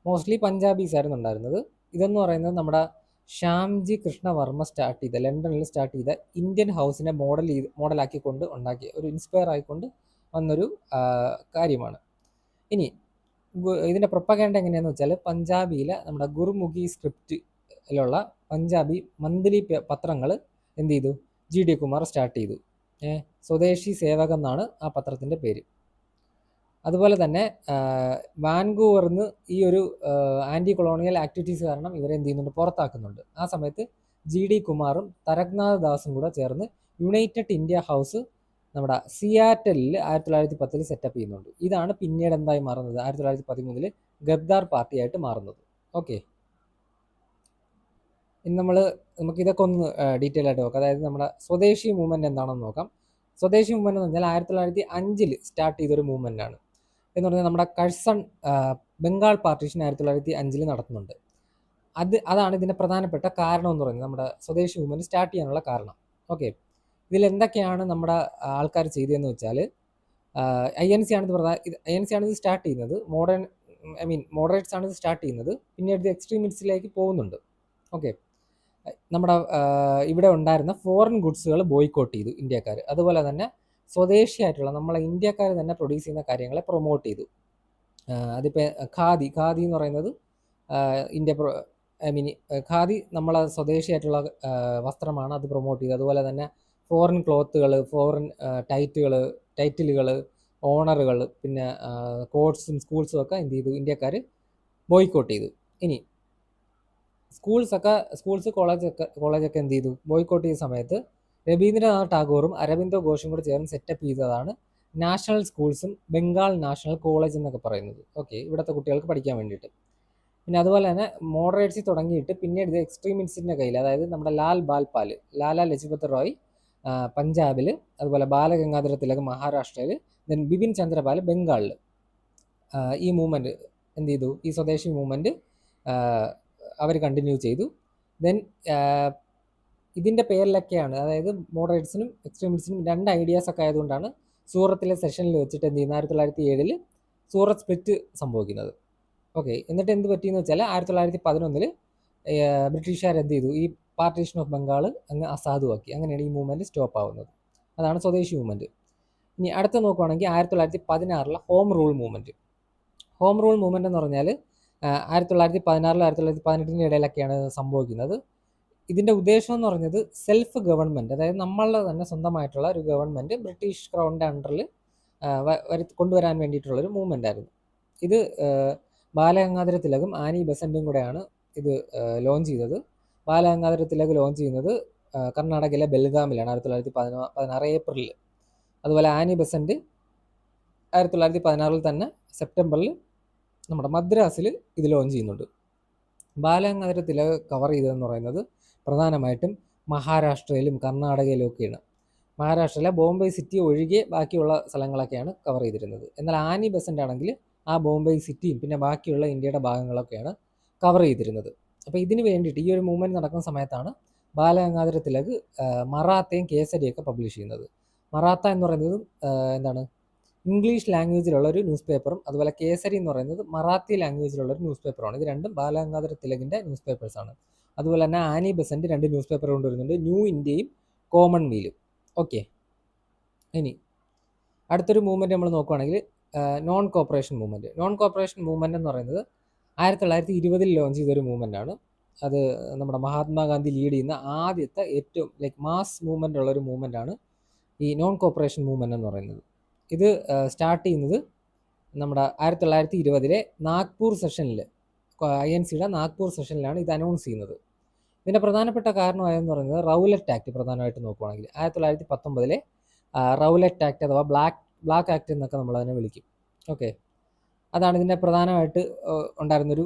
മോസ്റ്റ്ലി പഞ്ചാബീസ് ആയിരുന്നു ഉണ്ടായിരുന്നത്. ഇതെന്ന് പറയുന്നത് നമ്മുടെ ശ്യാംജി കൃഷ്ണവർമ്മ ലണ്ടനിൽ സ്റ്റാർട്ട് ചെയ്ത ഇന്ത്യൻ ഹൗസിനെ മോഡലാക്കിക്കൊണ്ട് ഉണ്ടാക്കിയ ഒരു ഇൻസ്പയർ ആയിക്കൊണ്ട് വന്നൊരു കാര്യമാണ്. ഇനി ഇതിൻ്റെ പ്രൊപ്പഗാൻഡ എങ്ങനെയാണെന്ന് വെച്ചാൽ പഞ്ചാബിയിലെ നമ്മുടെ ഗുർമുഖി സ്ക്രിപ്റ്റിലുള്ള പഞ്ചാബി മന്ത്ലി പത്രങ്ങൾ എന്ത് ചെയ്തു, GD കുമാർ സ്റ്റാർട്ട് ചെയ്തു. സ്വദേശി സേവക് എന്നാണ് ആ പത്രത്തിൻ്റെ പേര്. അതുപോലെ തന്നെ വാൻകൂവറിന്ന് ഈ ഒരു ആൻറ്റി കൊളോണിയൽ ആക്ടിവിറ്റീസ് കാരണം ഇവരെ എന്ത് ചെയ്യുന്നുണ്ട്, പുറത്താക്കുന്നുണ്ട്. ആ സമയത്ത് GD കുമാറും തരക്നാഥ് ദാസും കൂടെ ചേർന്ന് യുണൈറ്റഡ് ഇന്ത്യ ഹൗസ് നമ്മുടെ സിയാറ്റലിൽ 1910 സെറ്റപ്പ് ചെയ്യുന്നുണ്ട്. ഇതാണ് പിന്നീട് എന്തായി മാറുന്നത്, 1913 ഗദ്ദാർ പാർട്ടിയായിട്ട് മാറുന്നത്. ഓക്കെ, ഇനി നമുക്കിതൊക്കെ ഒന്ന് ഡീറ്റെയിൽ ആയിട്ട് നോക്കാം. അതായത് നമ്മുടെ സ്വദേശി മൂവ്മെൻറ്റ് എന്താണെന്ന് നോക്കാം. സ്വദേശി മൂവ്മെൻറ്റ് എന്ന് പറഞ്ഞാൽ 1905 സ്റ്റാർട്ട് ചെയ്തൊരു മൂവ്മെൻ്റ് ആണ്. എന്ന് പറഞ്ഞാൽ നമ്മുടെ കഴ്സൺ ബംഗാൾ പാർട്ടീഷൻ 1905 നടത്തുന്നുണ്ട്. അതാണ് ഇതിൻ്റെ പ്രധാനപ്പെട്ട കാരണം എന്ന് പറയുന്നത്, നമ്മുടെ സ്വദേശി മൂവ്മെൻറ്റ് സ്റ്റാർട്ട് ചെയ്യാനുള്ള കാരണം. ഓക്കെ, ഇതിലെന്തൊക്കെയാണ് നമ്മുടെ ആൾക്കാർ ചെയ്തതെന്ന് വെച്ചാൽ INC ആണ് ഇത് സ്റ്റാർട്ട് ചെയ്യുന്നത്. മോഡറേറ്റ്സ് ആണ് ഇത് സ്റ്റാർട്ട് ചെയ്യുന്നത്. പിന്നീട് ഇത് എക്സ്ട്രീമിസ്റ്റിലേക്ക് പോകുന്നുണ്ട്. ഓക്കെ, നമ്മുടെ ഇവിടെ ഉണ്ടായിരുന്ന ഫോറിൻ ഗുഡ്സുകൾ ബോയ്ക്കോട്ട് ചെയ്തു ഇന്ത്യക്കാർ. അതുപോലെ തന്നെ സ്വദേശിയായിട്ടുള്ള നമ്മളെ ഇന്ത്യക്കാർ തന്നെ പ്രൊഡ്യൂസ് ചെയ്യുന്ന കാര്യങ്ങളെ പ്രൊമോട്ട് ചെയ്തു. അതിപ്പോൾ ഖാദി എന്ന് പറയുന്നത് ഖാദി നമ്മളെ സ്വദേശിയായിട്ടുള്ള വസ്ത്രമാണ്, അത് പ്രൊമോട്ട് ചെയ്തു. അതുപോലെ തന്നെ ഫോറിൻ ക്ലോത്തുകൾ, ഫോറിൻ ടൈറ്റിലുകൾ, ഓണറുകൾ, പിന്നെ കോഴ്സും സ്കൂൾസും ഒക്കെ എന്ത് ചെയ്തു, ഇന്ത്യക്കാർ ബോയ്ക്കോട്ട് ചെയ്തു. ഇനി കോളേജൊക്കെ എന്ത് ചെയ്തു, ബോയ്ക്കോട്ട് ചെയ്ത സമയത്ത് രവീന്ദ്രനാഥ് ടാഗോറും അരബിന്ദോ ഘോഷും കൂടെ ചേർന്ന് സെറ്റപ്പ് ചെയ്തതാണ് നാഷണൽ സ്കൂൾസും ബംഗാൾ നാഷണൽ കോളേജ് എന്നൊക്കെ പറയുന്നത്. ഓക്കെ, ഇവിടുത്തെ കുട്ടികൾക്ക് പഠിക്കാൻ വേണ്ടിയിട്ട്. പിന്നെ അതുപോലെ തന്നെ മോഡറേറ്റ്സിൽ തുടങ്ങിയിട്ട് പിന്നീട് ഇത് എക്സ്ട്രീമിസ്റ്റിൻ്റെ കയ്യിൽ, അതായത് നമ്മുടെ ലാലാ ലജ്പത് റോയ് പഞ്ചാബിൽ, അതുപോലെ ബാലഗംഗാധര തിലക് മഹാരാഷ്ട്രയിൽ, ദെൻ ബിപിൻ ചന്ദ്രപാൽ ബംഗാളിൽ ഈ മൂവ്മെൻറ്റ് എന്ത് ചെയ്തു, ഈ സ്വദേശി മൂവ്മെൻറ്റ് അവർ കണ്ടിന്യൂ ചെയ്തു. ദെൻ ഇതിൻ്റെ പേരിലൊക്കെയാണ്, അതായത് മോഡറേറ്റ്സിനും എക്സ്ട്രീമിസ്റ്റിനും 2 ഐഡിയാസ് ഒക്കെ ആയതുകൊണ്ടാണ് സൂറത്തിലെ സെഷനിൽ വെച്ചിട്ട് എന്ത് ചെയ്യുന്നത്, 1907 സൂറത്ത് സ്പ്ലിറ്റ് സംഭവിക്കുന്നത്. ഓക്കെ, എന്നിട്ട് എന്ത് പറ്റിയെന്ന് വെച്ചാൽ 1911 ബ്രിട്ടീഷുകാർ എന്ത് ചെയ്തു, ഈ പാർട്ടീഷൻ ഓഫ് ബംഗാൾ അങ്ങ് അസാധുവാക്കി. അങ്ങനെയാണ് ഈ മൂവ്മെൻറ്റ് സ്റ്റോപ്പ് ആവുന്നത്. അതാണ് സ്വദേശി മൂവ്മെൻറ്റ്. ഇനി അടുത്ത നോക്കുകയാണെങ്കിൽ 1916 home rule movement. Home rule movement എന്ന് പറഞ്ഞാൽ 1916 1918 ഇടയിലൊക്കെയാണ് സംഭവിക്കുന്നത്. ഇതിൻ്റെ ഉദ്ദേശം എന്ന് പറഞ്ഞത് സെൽഫ് ഗവൺമെൻറ്, അതായത് നമ്മളുടെ തന്നെ സ്വന്തമായിട്ടുള്ള ഒരു ഗവൺമെൻറ് ബ്രിട്ടീഷ് ക്രൗണിൻ്റെ അണ്ടറിൽ കൊണ്ടുവരാൻ വേണ്ടിയിട്ടുള്ളൊരു മൂവ്മെൻ്റ് ആയിരുന്നു. ഇത് ബാലഗംഗാധര തിലകും ആനി ബെസൻറ്റും കൂടെയാണ് ഇത് ലോഞ്ച് ചെയ്തത്. ബാലഗംഗാധര തിലക് ലോഞ്ച് ചെയ്യുന്നത് കർണാടകയിലെ ബെൽഗാമിലാണ് 1916 ഏപ്രിലിൽ. അതുപോലെ ആനി ബെസൻറ്റ് 1916 തന്നെ സെപ്റ്റംബറിൽ നമ്മുടെ മദ്രാസിൽ ഇത് ലോഞ്ച് ചെയ്യുന്നുണ്ട്. ബാലഗംഗാധര തിലക് കവർ ചെയ്തതെന്ന് പറയുന്നത് പ്രധാനമായിട്ടും മഹാരാഷ്ട്രയിലും കർണാടകയിലും ഒക്കെയാണ്. മഹാരാഷ്ട്രയിലെ ബോംബെ സിറ്റി ഒഴികെ ബാക്കിയുള്ള സ്ഥലങ്ങളൊക്കെയാണ് കവർ ചെയ്തിരുന്നത്. എന്നാൽ ആനി ബെസൻ്റ് ആണെങ്കിൽ ആ ബോംബെ സിറ്റിയും പിന്നെ ബാക്കിയുള്ള ഇന്ത്യയുടെ ഭാഗങ്ങളൊക്കെയാണ് കവർ ചെയ്തിരുന്നത്. അപ്പോൾ ഇതിന് വേണ്ടിയിട്ട് ഈ ഒരു മൂവ്മെൻറ്റ് നടക്കുന്ന സമയത്താണ് ബാലഗംഗാധര തിലക് മറാത്തയും കേസരിയൊക്കെ പബ്ലിഷ് ചെയ്യുന്നത്. മറാത്ത എന്ന് പറയുന്നത് എന്താണ്, ഇംഗ്ലീഷ് ലാംഗ്വേജിലുള്ള ഒരു ന്യൂസ് പേപ്പറും, അതുപോലെ കേസരി എന്ന് പറയുന്നത് മറാത്തി ലാംഗ്വേജിലുള്ള ഒരു ന്യൂസ് പേപ്പറാണ്. ഇത് രണ്ടും ബാലഗംഗാധര തിലകിൻ്റെ ന്യൂസ് പേപ്പേഴ്സാണ്. അതുപോലെ തന്നെ ആനി ബെസൻറ്റ് 2 ന്യൂസ് പേപ്പർ കൊണ്ടുവരുന്നുണ്ട്, ന്യൂ ഇന്ത്യയും കോമൺവെയിലും. ഓക്കെ, ഇനി അടുത്തൊരു മൂവ്മെൻറ്റ് നമ്മൾ നോക്കുകയാണെങ്കിൽ non corporation movement. Non corporation movement എന്ന് പറയുന്നത് 1920 ലോഞ്ച് ചെയ്തൊരു മൂവ്മെൻ്റ് ആണ്. അത് നമ്മുടെ മഹാത്മാഗാന്ധി ലീഡ് ചെയ്യുന്ന ആദ്യത്തെ ഏറ്റവും മാസ് മൂവ്മെൻ്റ് ഉള്ളൊരു മൂവ്മെൻ്റ് ആണ് ഈ നോൺ കോപ്പറേഷൻ മൂവ്മെൻ്റ് എന്ന് പറയുന്നത്. ഇത് സ്റ്റാർട്ട് ചെയ്യുന്നത് നമ്മുടെ 1920 നാഗ്പൂർ സെഷനിൽ, INCയുടെ നാഗ്പൂർ സെഷനിലാണ് ഇത് അനൗൺസ് ചെയ്യുന്നത്. ഇതിൻ്റെ പ്രധാനപ്പെട്ട കാരണമായെന്ന് പറയുന്നത് റൗലറ്റ് ആക്ട്. പ്രധാനമായിട്ട് നോക്കുകയാണെങ്കിൽ 1919 റൗലറ്റ് ആക്ട് അഥവാ ബ്ലാക്ക് ആക്ട് എന്നൊക്കെ നമ്മളതിനെ വിളിക്കും. ഓക്കെ, അതാണ് ഇതിൻ്റെ പ്രധാനമായിട്ട് ഉണ്ടായിരുന്നൊരു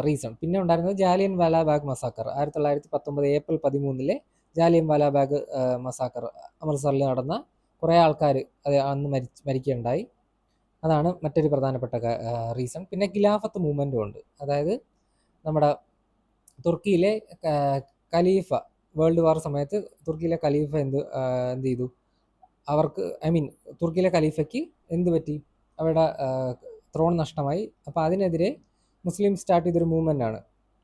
റീസൺ. പിന്നെ ഉണ്ടായിരുന്നത് Jallian Walabagh massacre. 1919 April 13 Jallian Walabagh massacre അമൃത്സറിൽ നടന്ന കുറേ ആൾക്കാർ അന്ന് മരിക്കുകയുണ്ടായി. അതാണ് മറ്റൊരു പ്രധാനപ്പെട്ട റീസൺ. പിന്നെ ഖിലാഫത്ത് മൂവ്മെൻറ്റും ഉണ്ട്. അതായത് നമ്മുടെ തുർക്കിയിലെ ഖലീഫ, വേൾഡ് വാർ സമയത്ത് തുർക്കിയിലെ ഖലീഫ എന്ത് ചെയ്തു, അവർക്ക് തുർക്കിയിലെ ഖലീഫയ്ക്ക് എന്ത് പറ്റി, അവരുടെ ത്രോൺ നഷ്ടമായി. അപ്പോൾ അതിനെതിരെ മുസ്ലിം സ്റ്റാർട്ട് ചെയ്തൊരു മൂവ്മെൻ്റ് ആണ്.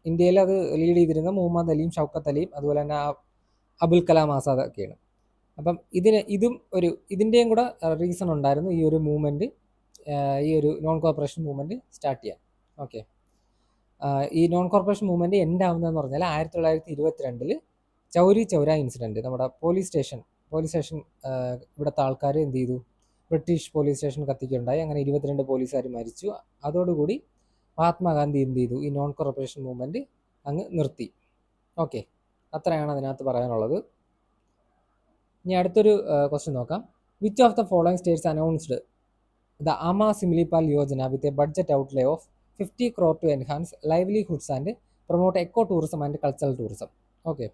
ഇന്ത്യയിൽ അത് ലീഡ് ചെയ്തിരുന്ന മുഹമ്മദ് അലിയും ഷൗക്കത്ത് അലിയും അതുപോലെ തന്നെ അബുൽ കലാം ആസാദ് ഒക്കെയാണ്. അപ്പം ഇതിൻ്റെയും കൂടെ റീസൺ ഉണ്ടായിരുന്നു ഈ ഒരു മൂവ്മെൻറ്റ്, ഈ ഒരു നോൺ കോർപ്പറേഷൻ മൂവ്മെൻറ്റ് സ്റ്റാർട്ട് ചെയ്യാൻ. ഓക്കെ, ഈ നോൺ കോർപ്പറേഷൻ മൂവ്മെൻറ്റ് എൻഡ് ആവുന്നതെന്ന് പറഞ്ഞാൽ 1922 ചൗരി ചൗര ഇൻസിഡൻറ്റ്. നമ്മുടെ പോലീസ് സ്റ്റേഷൻ ഇവിടുത്തെ ആൾക്കാർ എന്ത് ചെയ്തു, ബ്രിട്ടീഷ് പോലീസ് സ്റ്റേഷൻ കത്തിക്കുകയുണ്ടായി. അങ്ങനെ 22 പോലീസുകാർ മരിച്ചു. അതോടുകൂടി മഹാത്മാഗാന്ധി എന്ത് ചെയ്തു, ഈ നോൺ കോർപ്പറേഷൻ മൂവ്മെൻറ്റ് അങ്ങ് നിർത്തി. ഓക്കെ, അത്രയാണ് അതിനകത്ത് പറയാനുള്ളത്. ഇനി അടുത്തൊരു ക്വസ്റ്റ്യൻ നോക്കാം. Which of the following states announced the Ama Similipal Yojana with a budget outlay of 50 crore to enhance livelihoods and promote eco tourism and cultural tourism? Okay,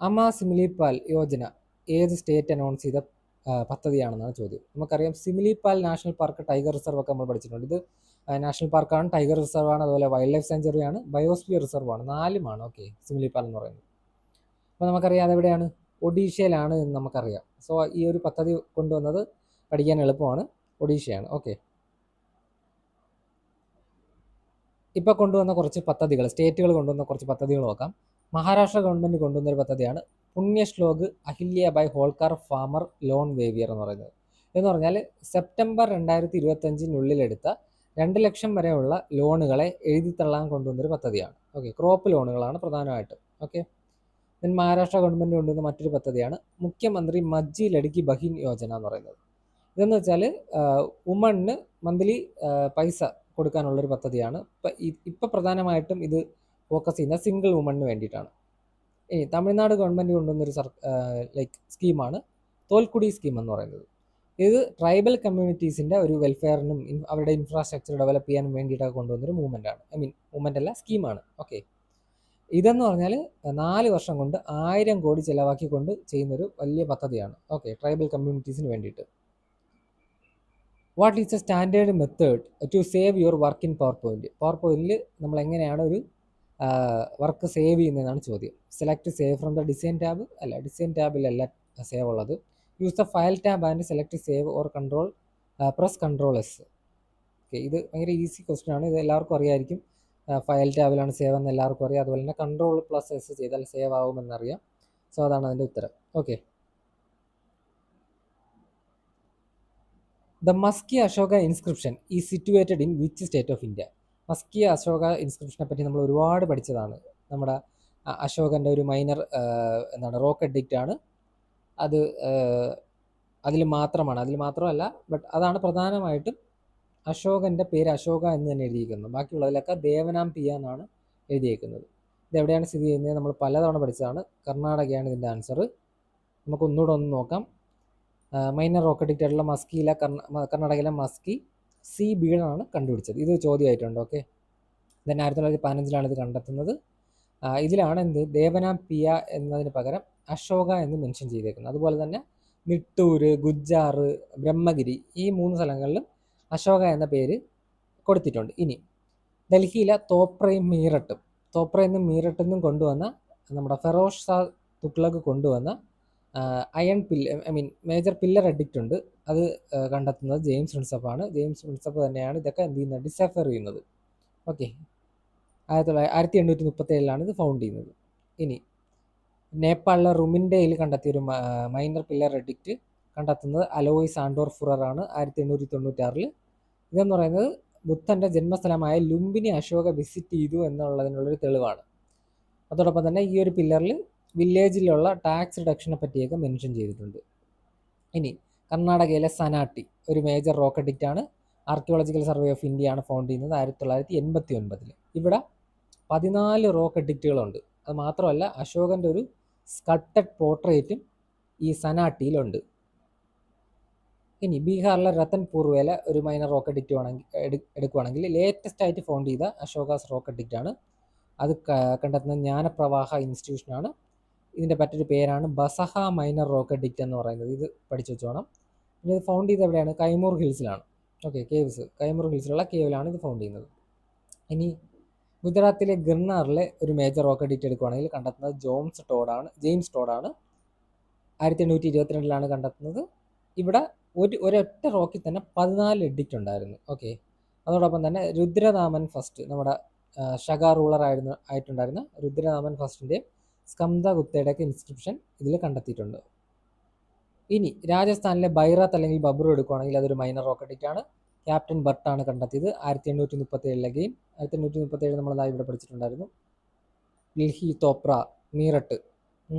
Ama Similipal Yojana ഏത് സ്റ്റേറ്റ് അനൗൺസ് ചെയ്ത പദ്ധതിയാണെന്നാണ് ചോദ്യം. നമുക്കറിയാം Similipal national park, tiger reserve ഒക്കെ നമ്മൾ പഠിച്ചിട്ടുണ്ട്. ഇത് നാഷണൽ പാർക്കാണ്, ടൈഗർ റിസർവ് ആണ്, അതുപോലെ വൈൽഡ് ലൈഫ് സാങ്ച്വറി ആണ്, ബയോസ്ഫിയർ റിസർവ് ആണ്. 4ഉമാണ്. ഓക്കെ, സിമിലിപാൽ എന്ന് പറയുന്നത്. അപ്പോൾ നമുക്കറിയാം അതെവിടെയാണ്, ഒഡീഷയിലാണ് എന്ന് നമുക്കറിയാം. സോ ഈ ഒരു പദ്ധതി കൊണ്ടുവന്നത് പഠിക്കാൻ എളുപ്പമാണ്, ഒഡീഷയാണ്. ഓക്കെ, ഇപ്പോൾ കൊണ്ടുവന്ന കുറച്ച് പദ്ധതികൾ, സ്റ്റേറ്റുകൾ കൊണ്ടുവന്ന കുറച്ച് പദ്ധതികൾ നോക്കാം. മഹാരാഷ്ട്ര ഗവൺമെൻറ് കൊണ്ടുവന്നൊരു പദ്ധതിയാണ് പുണ്യശ്ലോക് അഹില്യബായ് ഹോൾക്കർ ഫാമർ ലോൺ വേവിയർ എന്ന് പറയുന്നത്. എന്ന് പറഞ്ഞാൽ സെപ്റ്റംബർ 2025 എടുത്ത 2 ലക്ഷം വരെയുള്ള ലോണുകളെ എഴുതിത്തള്ളാൻ കൊണ്ടുവന്നൊരു പദ്ധതിയാണ്. ഓക്കെ, ക്രോപ്പ് ലോണുകളാണ് പ്രധാനമായിട്ടും. ഓക്കെ, ദെൻ മഹാരാഷ്ട്ര ഗവൺമെൻറ് കൊണ്ടുവന്ന മറ്റൊരു പദ്ധതിയാണ് മുഖ്യമന്ത്രി മജ്ജി ലടുക്കി ബഹിൻ യോജന എന്ന് പറയുന്നത്. ഇതെന്ന് വെച്ചാൽ വുമണിന് മന്ത്ലി പൈസ കൊടുക്കാനുള്ളൊരു പദ്ധതിയാണ്. ഇപ്പം പ്രധാനമായിട്ടും ഇത് ഫോക്കസ് ചെയ്യുന്ന സിംഗിൾ വുമണിന് വേണ്ടിയിട്ടാണ്. ഇനി തമിഴ്നാട് ഗവൺമെൻറ് കൊണ്ടുവന്നൊരു സ്കീമാണ് തോൽക്കുടി സ്കീം എന്ന് പറയുന്നത്. ഇത് ട്രൈബൽ കമ്മ്യൂണിറ്റീസിൻ്റെ ഒരു വെൽഫെയറിനും അവരുടെ ഇൻഫ്രാസ്ട്രക്ചർ ഡെവലപ്പ് ചെയ്യാനും വേണ്ടിയിട്ടൊക്കെ കൊണ്ടുവന്നൊരു മൂവ്മെൻ്റാണ്. മൂവ്മെൻ്റ് അല്ല, സ്കീമാണ്. ഓക്കെ, ഇതെന്ന് പറഞ്ഞാൽ 4 വർഷം കൊണ്ട് 1000 കോടി ചിലവാക്കിക്കൊണ്ട് ചെയ്യുന്നൊരു വലിയ പദ്ധതിയാണ്. ഓക്കെ, ട്രൈബൽ കമ്മ്യൂണിറ്റീസിന് വേണ്ടിയിട്ട്. What is a standard method to save your work in PowerPoint? പവർ പോയിന്റിൽ നമ്മൾ എങ്ങനെയാണ് ഒരു വർക്ക് സേവ് ചെയ്യുന്നതെന്നാണ് ചോദ്യം. Select save from the design tab, അല്ല ഡിസൈൻ ടാബിലല്ല സേവ് ഉള്ളത്. Use the file tab and select save or control press control S. Okay, ഇത് ഭയങ്കര ഈസി ക്വസ്റ്റ്യൻ ആണ്, ഇത് എല്ലാവർക്കും അറിയായിരിക്കും. ഫയൽ ടാബിലാണ് സേവ് എന്ന് എല്ലാവർക്കും അറിയാം. അതുപോലെ തന്നെ കൺട്രോൾ പ്ലസ് എസ് ചെയ്താൽ സേവ് ആവുമെന്നറിയാം. സോ അതാണ് അതിൻ്റെ ഉത്തരം. Okay, the Maski Ashoka inscription is situated in which state of India? Maski Ashoka ഇൻസ്ക്രിപ്ഷനെ പറ്റി നമ്മൾ ഒരുപാട് പഠിച്ചതാണ്. നമ്മുടെ അശോകൻ്റെ ഒരു മൈനർ റോക്ക് എഡിക്റ്റ് ആണ്. അത് അതിൽ മാത്രമല്ല, ബട്ട് അതാണ് പ്രധാനമായിട്ടും അശോകൻ്റെ പേര് അശോക എന്ന് തന്നെ എഴുതിയിരിക്കുന്നത്. ബാക്കിയുള്ളതിലൊക്കെ ദേവനാംപിയ എന്നാണ് എഴുതിയേക്കുന്നത്. ഇതെവിടെയാണ് സ്ഥിതി ചെയ്യുന്നത്? നമ്മൾ പലതവണ പഠിച്ചതാണ്. കർണാടകയാണ് ഇതിൻ്റെ ആൻസർ. നമുക്കൊന്നുകൂടെ ഒന്ന് നോക്കാം. മൈനർ റോക്ക് എഡിക്റ്റ് ആയിട്ടുള്ള മസ്കിയിലെ കർണാടകയിലെ മസ്കി സി ബീഡാണ് കണ്ടുപിടിച്ചത്. ഇത് ചോദ്യമായിട്ടുണ്ട്. ഓക്കെ, ദെൻ 1915 ഇത് കണ്ടെത്തുന്നത്. ഇതിലാണ് ദേവനാംപിയ എന്നതിന് പകരം അശോക എന്ന് മെൻഷൻ ചെയ്തേക്കുന്നത്. അതുപോലെ തന്നെ നിട്ടൂർ, ഗുജ്ജാർ, ബ്രഹ്മഗിരി ഈ 3 സ്ഥലങ്ങളിലും അശോക എന്ന പേര് കൊടുത്തിട്ടുണ്ട്. ഇനി ഡൽഹിയിലെ തോപ്രയും മീററ്റും കൊണ്ടുവന്ന നമ്മുടെ ഫെറോസ് ഷാ തുഗ്ലക് കൊണ്ടുവന്ന മേജർ പില്ലർ എഡിക്റ്റ് ഉണ്ട്. അത് കണ്ടെത്തുന്നത് ജെയിംസ് പ്രിൻസപ്പാണ്. ജെയിംസ് പ്രിൻസപ്പ് തന്നെയാണ് ഇതൊക്കെ ഡിസഫർ ചെയ്യുന്നത്. ഓക്കെ, 1837 ഇത് ഫൗണ്ട് ചെയ്യുന്നത്. ഇനി നേപ്പാളിലെ റുമിൻഡയിൽ കണ്ടെത്തിയ ഒരു മൈനർ പില്ലർ എഡിക്റ്റ് കണ്ടെത്തുന്നത് അലോയിസ് ആൻഡോർ ഫുറർ ആണ് 1896. ഇതെന്ന് പറയുന്നത് ബുദ്ധൻ്റെ ജന്മസ്ഥലമായ ലുംബിനി അശോക വിസിറ്റ് ചെയ്തു എന്നുള്ളതിനുള്ളൊരു തെളിവാണ്. അതോടൊപ്പം തന്നെ ഈ ഒരു പില്ലറിൽ വില്ലേജിലുള്ള ടാക്സ് റിഡക്ഷനെ പറ്റിയൊക്കെ മെൻഷൻ ചെയ്തിട്ടുണ്ട്. ഇനി കർണാടകയിലെ സനാട്ടി ഒരു മേജർ റോക്ക് എഡിക്റ്റ് ആണ്. ആർക്കിയോളജിക്കൽ സർവേ ഓഫ് ഇന്ത്യ ആണ് ഫൗണ്ട് ചെയ്യുന്നത് 1989. ഇവിടെ 14 റോക്ക് എഡിക്റ്റുകളുണ്ട്. അത് മാത്രമല്ല അശോകൻ്റെ ഒരു സ്കൾപ്റ്റഡ് പോർട്രേറ്റും ഈ സനാട്ടിയിലുണ്ട്. ഇനി ബീഹാറിലെ രത്തൻപൂർവേല ഒരു മൈനർ റോക്ക് എഡിക്റ്റ് എടുക്കുകയാണെങ്കിൽ ലേറ്റസ്റ്റ് ആയിട്ട് ഫൗണ്ട് ചെയ്ത അശോകാസ് റോക്ക് എഡിക്റ്റ് ആണ്. അത് കണ്ടെത്തുന്ന ജ്ഞാനപ്രവാഹ ഇൻസ്റ്റിറ്റ്യൂഷനാണ്. ഇതിൻ്റെ മറ്റൊരു പേരാണ് ബസഹ മൈനർ റോക്ക് എഡിക്റ്റ് എന്ന് പറയുന്നത്. ഇത് പഠിച്ചു വെച്ചോണം. ഇനി ഇത് ഫൗണ്ട് ചെയ്ത് എവിടെയാണ്? കൈമൂർ ഹിൽസിലാണ്. ഓക്കെ, കേവ്സ്, കൈമൂർ ഹിൽസിലുള്ള കേവിലാണ് ഇത് ഫൗണ്ട് ചെയ്യുന്നത്. ഇനി ഗുജറാത്തിലെ ഗിർനാറിലെ ഒരു മേജർ റോക്ക് എഡിക്റ്റ് എടുക്കുകയാണെങ്കിൽ കണ്ടെത്തുന്നത് ജെയിംസ് ടോഡാണ്. 1822 കണ്ടെത്തുന്നത്. ഇവിടെ ഒരൊറ്റ റോക്കിൽ തന്നെ 14 എഡിക്റ്റ് ഉണ്ടായിരുന്നു. ഓക്കെ, അതോടൊപ്പം തന്നെ രുദ്രനാമൻ ഫസ്റ്റ്, നമ്മുടെ ഷഗ റൂളർ ആയിട്ടുണ്ടായിരുന്ന രുദ്രനാമൻ ഫസ്റ്റിൻ്റെ സ്കന്ദഗുപ്തയുടെയൊക്കെ ഇൻസ്ക്രിപ്ഷൻ ഇതിൽ കണ്ടെത്തിയിട്ടുണ്ട്. ഇനി രാജസ്ഥാനിലെ ബൈറാത്ത് അല്ലെങ്കിൽ ബബ്രു എടുക്കുകയാണെങ്കിൽ അതൊരു മൈനർ റോക്ക് എഡിക്റ്റ് ആണ്. ക്യാപ്റ്റൻ ബർട്ടാണ് കണ്ടെത്തിയത് 1837. 1837 നമ്മൾ ഇവിടെ പഠിച്ചിട്ടുണ്ടായിരുന്നു. ഡൽഹി, തോപ്ര, മീററ്റ്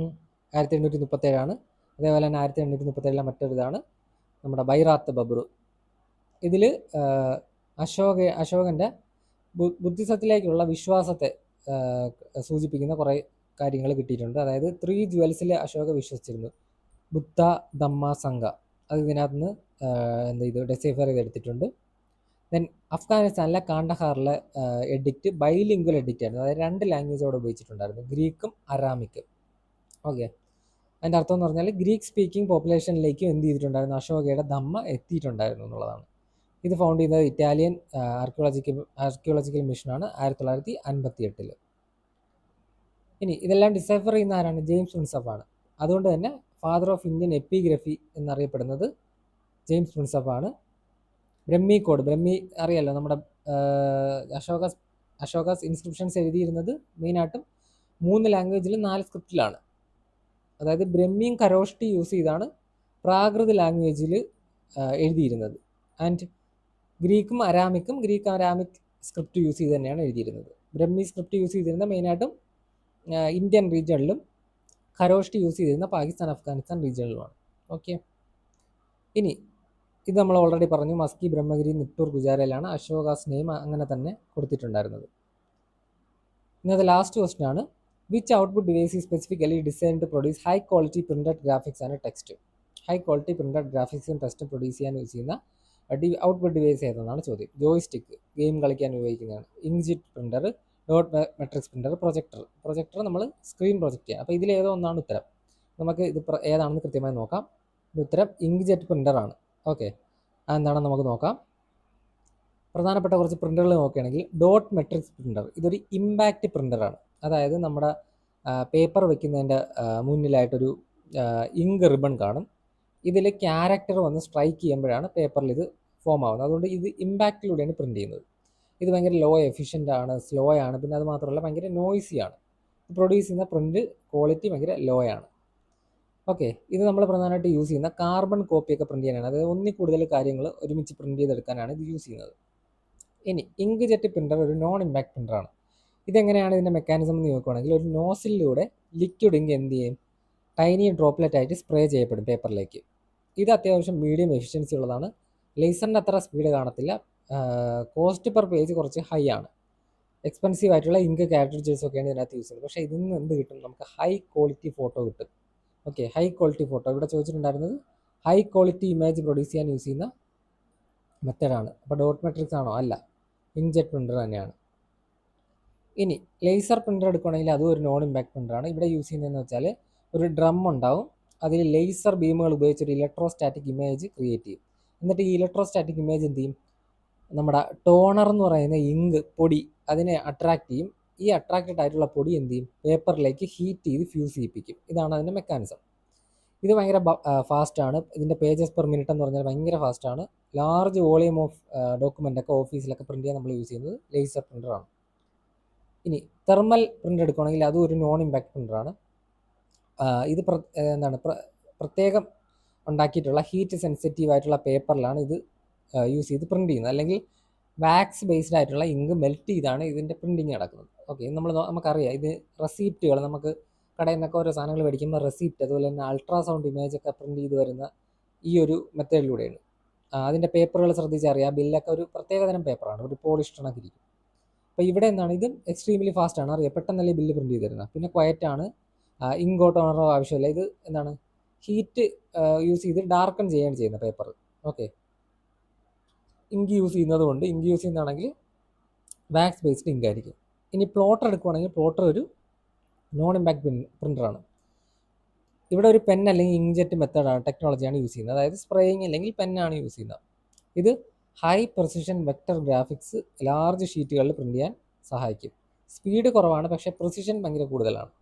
1837. അതേപോലെ തന്നെ 1837 മറ്റൊരിതാണ് നമ്മുടെ ബൈറാത്ത് ബബ്രു. ഇതിൽ അശോകൻ്റെ ബുദ്ധിസത്തിലേക്കുള്ള വിശ്വാസത്തെ സൂചിപ്പിക്കുന്ന കുറേ കാര്യങ്ങൾ കിട്ടിയിട്ടുണ്ട്. അതായത് 3 ജുവൽസിൽ അശോക വിശ്വസിച്ചിരുന്നു. ബുദ്ധ, ധമ്മ, സംഘ. അത് ഇതിനകത്ത് നിന്ന് ഡെസിഫർ ചെയ്തെടുത്തിട്ടുണ്ട്. ദെൻ അഫ്ഗാനിസ്ഥാനിലെ കാണ്ടഹാറിലെ എഡിക്റ്റ് ബൈലിംഗ്വൽ എഡിക്റ്റ് ആയിരുന്നു. അതായത് 2 ലാംഗ്വേജോടെ ഉപയോഗിച്ചിട്ടുണ്ടായിരുന്നു, ഗ്രീക്കും അറാമിക്കും. ഓക്കെ, അതിൻ്റെ അർത്ഥം എന്ന് പറഞ്ഞാൽ ഗ്രീക്ക് സ്പീക്കിംഗ് പോപ്പുലേഷനിലേക്കും എന്ത് ചെയ്തിട്ടുണ്ടായിരുന്നു? അശോകയുടെ ധമ്മ എത്തിയിട്ടുണ്ടായിരുന്നു എന്നുള്ളതാണ്. ഇത് ഫൗണ്ട് ചെയ്യുന്നത് ഇറ്റാലിയൻ ആർക്കിയോളജിക്കൽ മിഷനാണ് 1958. ഇനി ഇതെല്ലാം ഡിസൈഫർ ചെയ്യുന്ന ആരാണ്? ജെയിംസ് പ്രിൻസപ്പ് ആണ്. അതുകൊണ്ട് തന്നെ ഫാദർ ഓഫ് ഇന്ത്യൻ എപ്പിഗ്രഫി എന്നറിയപ്പെടുന്നത് ജെയിംസ് പ്രിൻസപ്പ് ആണ്. ബ്രഹ്മി കോഡ്, അറിയാലോ, നമ്മുടെ അശോകാസ് ഇൻസ്ക്രിപ്ഷൻസ് എഴുതിയിരുന്നത് മെയിനായിട്ടും 3 ലാംഗ്വേജിൽ 4 സ്ക്രിപ്റ്റിലാണ്. അതായത് ബ്രഹ്മിയും കരോഷ്ടി യൂസ് ചെയ്താണ് പ്രാകൃത ലാംഗ്വേജിൽ എഴുതിയിരുന്നത്. And Greek Aramaic script use ചെയ്ത് തന്നെയാണ് എഴുതിയിരുന്നത്. ബ്രഹ്മി സ്ക്രിപ്റ്റ് യൂസ് ചെയ്തിരുന്ന മെയിനായിട്ടും ഇന്ത്യൻ റീജിയണിലും, ഖരോഷ്ടി യൂസ് ചെയ്തിരുന്ന പാകിസ്ഥാൻ, അഫ്ഗാനിസ്ഥാൻ റീജിയണിലുമാണ്. ഓക്കെ, ഇനി ഇത് നമ്മൾ ഓൾറെഡി പറഞ്ഞു. മസ്കി, ബ്രഹ്മഗിരി, നിട്ടൂർ, ഗുജാരയിലാണ് അശോകാസ് നെയിം അങ്ങനെ തന്നെ കൊടുത്തിട്ടുണ്ടായിരുന്നത്. ഇന്നത്തെ ലാസ്റ്റ് ക്വസ്റ്റ്യൻ ആണ്, which output device is specifically design to produce high quality printed graphics and text? High quality printed ഗ്രാഫിക്സും ടെക്സ്റ്റും പ്രൊഡ്യൂസ് ചെയ്യാൻ യൂസ് ചെയ്യുന്ന ഔട്ട്പുട്ട് ഡിവൈസ് ഏതെന്നാണ് ചോദ്യം. ജോയ്സ്റ്റിക്ക്, ഗെയിം കളിക്കാൻ ഉപയോഗിക്കുന്നതാണ്. Inkjet printer, dot matrix printer, projector നമ്മൾ സ്ക്രീൻ പ്രൊജക്റ്റ് ചെയ്യാം. അപ്പോൾ ഇതിലേതോ ഒന്നാണ് ഉത്തരം. നമുക്ക് ഇത് ഏതാണെന്ന് കൃത്യമായി നോക്കാം. ഉത്തരം ഇങ്ക്ജെറ്റ് പ്രിന്റർ ആണ്. ഓക്കെ, അതെന്താണെന്ന് നമുക്ക് നോക്കാം. പ്രധാനപ്പെട്ട കുറച്ച് പ്രിൻ്ററുകൾ നോക്കുകയാണെങ്കിൽ ഡോട്ട് മെട്രിക്സ് പ്രിൻ്റർ ഇതൊരു ഇമ്പാക്റ്റ് പ്രിൻ്ററാണ്. അതായത് നമ്മുടെ പേപ്പർ വെക്കുന്നതിൻ്റെ മുന്നിലായിട്ടൊരു ഇങ്ക് റിബൺ കാണും. ഇതിൽ ക്യാരക്ടർ വന്ന് സ്ട്രൈക്ക് ചെയ്യുമ്പോഴാണ് പേപ്പറിൽ ഇത് ഫോം ആവുന്നത്. അതുകൊണ്ട് ഇത് ഇമ്പാക്റ്റിലൂടെയാണ് പ്രിൻ്റ് ചെയ്യുന്നത്. ഇത് ഭയങ്കര ലോ എഫിഷ്യൻ്റ് ആണ്, സ്ലോ ആണ്, പിന്നെ അത് മാത്രമല്ല ഭയങ്കര നോയ്സിയാണ്. പ്രൊഡ്യൂസ് ചെയ്യുന്ന പ്രിൻ്റ് ക്വാളിറ്റി ഭയങ്കര ലോ ആണ്. ഓക്കെ, ഇത് നമ്മൾ പ്രധാനമായിട്ട് യൂസ് ചെയ്യുന്ന കാർബൺ കോപ്പിയൊക്കെ പ്രിൻ്റ് ചെയ്യാനാണ്. അതായത് ഒന്നിൽ കൂടുതൽ കാര്യങ്ങൾ ഒരുമിച്ച് പ്രിൻ്റ് ചെയ്തെടുക്കാനാണ് ഇത് യൂസ് ചെയ്യുന്നത്. ഇനി ഇങ്ക്ജെറ്റ് പ്രിൻ്റർ ഒരു നോൺ ഇമ്പാക്ട് പ്രിൻ്ററാണ്. ഇതെങ്ങനെയാണ് ഇതിൻ്റെ മെക്കാനിസം എന്ന് നോക്കുകയാണെങ്കിൽ ഒരു നോസിലൂടെ ലിക്വിഡ് ഇങ്ക് എന്ത് ചെയ്യും? ടൈനി ഡ്രോപ്ലെറ്റ് ആയിട്ട് സ്പ്രേ ചെയ്യപ്പെടും പേപ്പറിലേക്ക്. ഇത് അത്യാവശ്യം മീഡിയം എഫിഷ്യൻസി ഉള്ളതാണ്. ലേസറിൻ്റെ അത്ര സ്പീഡ് കാണത്തില്ല. കോസ്റ്റ് പെർ പേജ് കുറച്ച് ഹൈ ആണ്. എക്സ്പെൻസീവ് ആയിട്ടുള്ള ഇങ്ക് കാർട്രിഡ്ജസ് ഒക്കെയാണ് ഇതിനകത്ത് യൂസ് ചെയ്യുന്നത്. പക്ഷേ ഇതിൽ നിന്ന് എന്ത് കിട്ടും? നമുക്ക് ഹൈ ക്വാളിറ്റി ഫോട്ടോ കിട്ടും. ഓക്കെ, ഹൈ ക്വാളിറ്റി ഫോട്ടോ ഇവിടെ ചോദിച്ചിട്ടുണ്ടായിരുന്നത് ഹൈ ക്വാളിറ്റി ഇമേജ് പ്രൊഡ്യൂസ് ചെയ്യാൻ യൂസ് ചെയ്യുന്ന മെത്തഡാണ്. അപ്പോൾ ഡോട്ട് മെട്രിക്സ് ആണോ? അല്ല, ഇങ്ക്ജെറ്റ് പ്രിൻ്റർ തന്നെയാണ്. ഇനി ലേസർ പ്രിൻ്റർ എടുക്കുകയാണെങ്കിൽ അതും ഒരു നോൺ ഇമ്പാക്ട് പ്രിൻ്ററാണ്. ഇവിടെ യൂസ് ചെയ്യുന്നതെന്ന് വെച്ചാൽ ഒരു ഡ്രം ഉണ്ടാവും, അതിൽ ലേസർ ബീമുകൾ ഉപയോഗിച്ചൊരു ഇലക്ട്രോസ്റ്റാറ്റിക് ഇമേജ് ക്രിയേറ്റ് ചെയ്യും. എന്നിട്ട് ഈ ഇലക്ട്രോസ്റ്റാറ്റിക് ഇമേജ് എന്ത് ചെയ്യും? നമ്മുടെ ടോണർ എന്ന് പറയുന്ന ഇങ്ക് പൊടി അതിനെ അട്രാക്ട് ചെയ്യും. ഈ അട്രാക്റ്റഡ് ആയിട്ടുള്ള പൊടി എന്ത് ചെയ്യും? പേപ്പറിലേക്ക് ഹീറ്റ് ചെയ്ത് ഫ്യൂസ് ചെയ്യിപ്പിക്കും. ഇതാണ് അതിൻ്റെ മെക്കാനിസം. ഇത് ഭയങ്കര ഫാസ്റ്റാണ്. ഇതിൻ്റെ പേജസ് പെർ മിനിറ്റ് എന്ന് പറഞ്ഞാൽ ഭയങ്കര ഫാസ്റ്റാണ്. ലാർജ് വോളിയം ഓഫ് ഡോക്യുമെൻ്റ് ഒക്കെ ഓഫീസിലൊക്കെ പ്രിൻ്റ് ചെയ്യാൻ നമ്മൾ യൂസ് ചെയ്യുന്നത് ലേസർ പ്രിൻ്ററാണ്. ഇനി തെർമൽ പ്രിൻ്റ് എടുക്കുകയാണെങ്കിൽ അതും ഒരു നോൺ ഇമ്പാക്ട് പ്രിൻ്ററാണ്. ഇത് എന്താണ് പ്രത്യേകം ഉണ്ടാക്കിയിട്ടുള്ള ഹീറ്റ് സെൻസിറ്റീവ് ആയിട്ടുള്ള പേപ്പറിലാണ് ഇത് യൂസ് ചെയ്ത് പ്രിൻ്റ് ചെയ്യുന്നത്. അല്ലെങ്കിൽ വാക്സ് ബേസ്ഡ് ആയിട്ടുള്ള ഇങ്ക് മെൽറ്റ് ചെയ്താണ് ഇതിൻ്റെ പ്രിൻറ്റിങ് നടക്കുന്നത്. ഓക്കെ, നമുക്കറിയാം ഇത് റെസീപ്റ്റുകൾ, നമുക്ക് കടയിൽ നിന്നൊക്കെ ഓരോ സാധനങ്ങൾ മേടിക്കുമ്പോൾ റെസീപ്റ്റ്, അതുപോലെ തന്നെ അൾട്രാസൗണ്ട് ഇമേജ് ഒക്കെ പ്രിൻ്റ് ചെയ്ത് വരുന്ന ഈ ഒരു മെത്തേഡിലൂടെയാണ്. അതിൻ്റെ പേപ്പറുകൾ ശ്രദ്ധിച്ചറിയാം, ബില്ലൊക്കെ ഒരു പ്രത്യേകതരം പേപ്പറാണ്, ഒരു പോളിഷ് കണക്കിരിക്കും. അപ്പോൾ ഇവിടെ എന്താണ്, ഇത് എക്സ്ട്രീംലി ഫാസ്റ്റ് ആണ്, അറിയാം, പെട്ടെന്നല്ലേ ബില്ല് പ്രിൻ്റ് ചെയ്ത് തരുന്നത്. പിന്നെ ക്വയറ്റ് ആണ്, ഇങ്കോ ടോണറോ ആവശ്യമില്ല. ഇത് എന്താണ്, ഹീറ്റ് യൂസ് ചെയ്ത് ഡാർക്കൺ ചെയ്യുകയാണ് ചെയ്യുന്നത് പേപ്പർ. ഓക്കെ, ഇങ്ക് യൂസ് ചെയ്യുന്നത് കൊണ്ട്, ഇങ്ക് യൂസ് ചെയ്യുന്നതാണെങ്കിൽ വാക്സ് ബേസ്ഡ് ഇങ്ക് ആയിരിക്കും. ഇനി പ്ലോട്ടർ എടുക്കുകയാണെങ്കിൽ പ്ലോട്ടർ ഒരു നോൺ ഇമ്പാക്ട് പ്രിൻ്ററാണ്. ഇവിടെ ഒരു പെൻ അല്ലെങ്കിൽ ഇങ്ക്ജെറ്റ് മെത്തേഡാണ്, ടെക്നോളജിയാണ് യൂസ് ചെയ്യുന്നത്. അതായത് സ്പ്രേയിങ് അല്ലെങ്കിൽ പെന്നാണ് യൂസ് ചെയ്യുന്നത്. ഇത് high precision vector graphics large ഷീറ്റുകളിൽ പ്രിൻ്റ് ചെയ്യാൻ സഹായിക്കും. സ്പീഡ് കുറവാണ്, പക്ഷേ പ്രിസിഷൻ ഭയങ്കര കൂടുതലാണ്.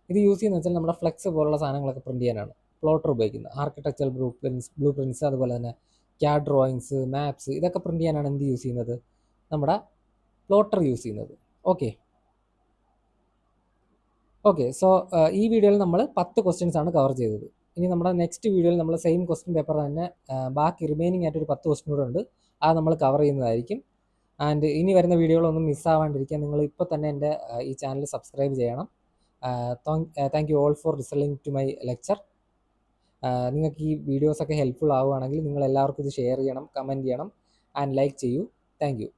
ഇത് യൂസ് ചെയ്യുന്നത് വെച്ചാൽ നമ്മുടെ ഫ്ലെക്സ് പോലുള്ള സാധനങ്ങളൊക്കെ പ്രിൻ്റ് ചെയ്യാനാണ് പ്ലോട്ടർ ഉപയോഗിക്കുന്നത്. ആർക്കിടെക്ചറൽ ബ്ലൂ പ്രിൻറ്റ്സ്, അതുപോലെ തന്നെ ക്യാഡ് ഡ്രോയിങ്സ്, മാപ്സ്, ഇതൊക്കെ പ്രിൻ്റ് ചെയ്യാനാണ് എന്ത് യൂസ് ചെയ്യുന്നത്, നമ്മുടെ പ്ലോട്ടർ യൂസ് ചെയ്യുന്നത്. ഓക്കെ, സോ ഈ വീഡിയോയിൽ നമ്മൾ 10 ക്വസ്റ്റ്യൻസ് ആണ് കവർ ചെയ്തത്. ഇനി നമ്മുടെ നെക്സ്റ്റ് വീഡിയോയിൽ നമ്മൾ സെയിം ക്വസ്റ്റ്യൻ പേപ്പർ തന്നെ ബാക്കി റിമൈനിങ് ആയിട്ടൊരു 10 ക്വസ്റ്റ്യൻ കൂടെ ഉണ്ട്, അത് നമ്മൾ കവർ ചെയ്യുന്നതായിരിക്കും. ആൻഡ് ഇനി വരുന്ന വീഡിയോകളൊന്നും മിസ്സാവാണ്ടിരിക്കാൻ നിങ്ങൾ ഇപ്പോൾ തന്നെ എൻ്റെ ഈ ചാനൽ സബ്സ്ക്രൈബ് ചെയ്യണം. Thank you all for listening to my lecture. നിങ്ങൾക്ക് ഈ വീഡിയോസൊക്കെ ഹെൽപ്ഫുൾ ആവുകയാണെങ്കിൽ നിങ്ങൾ എല്ലാവർക്കും ഇത് ഷെയർ ചെയ്യണം, കമൻറ്റ് ചെയ്യണം ആൻഡ് ലൈക്ക് ചെയ്യൂ. Thank you.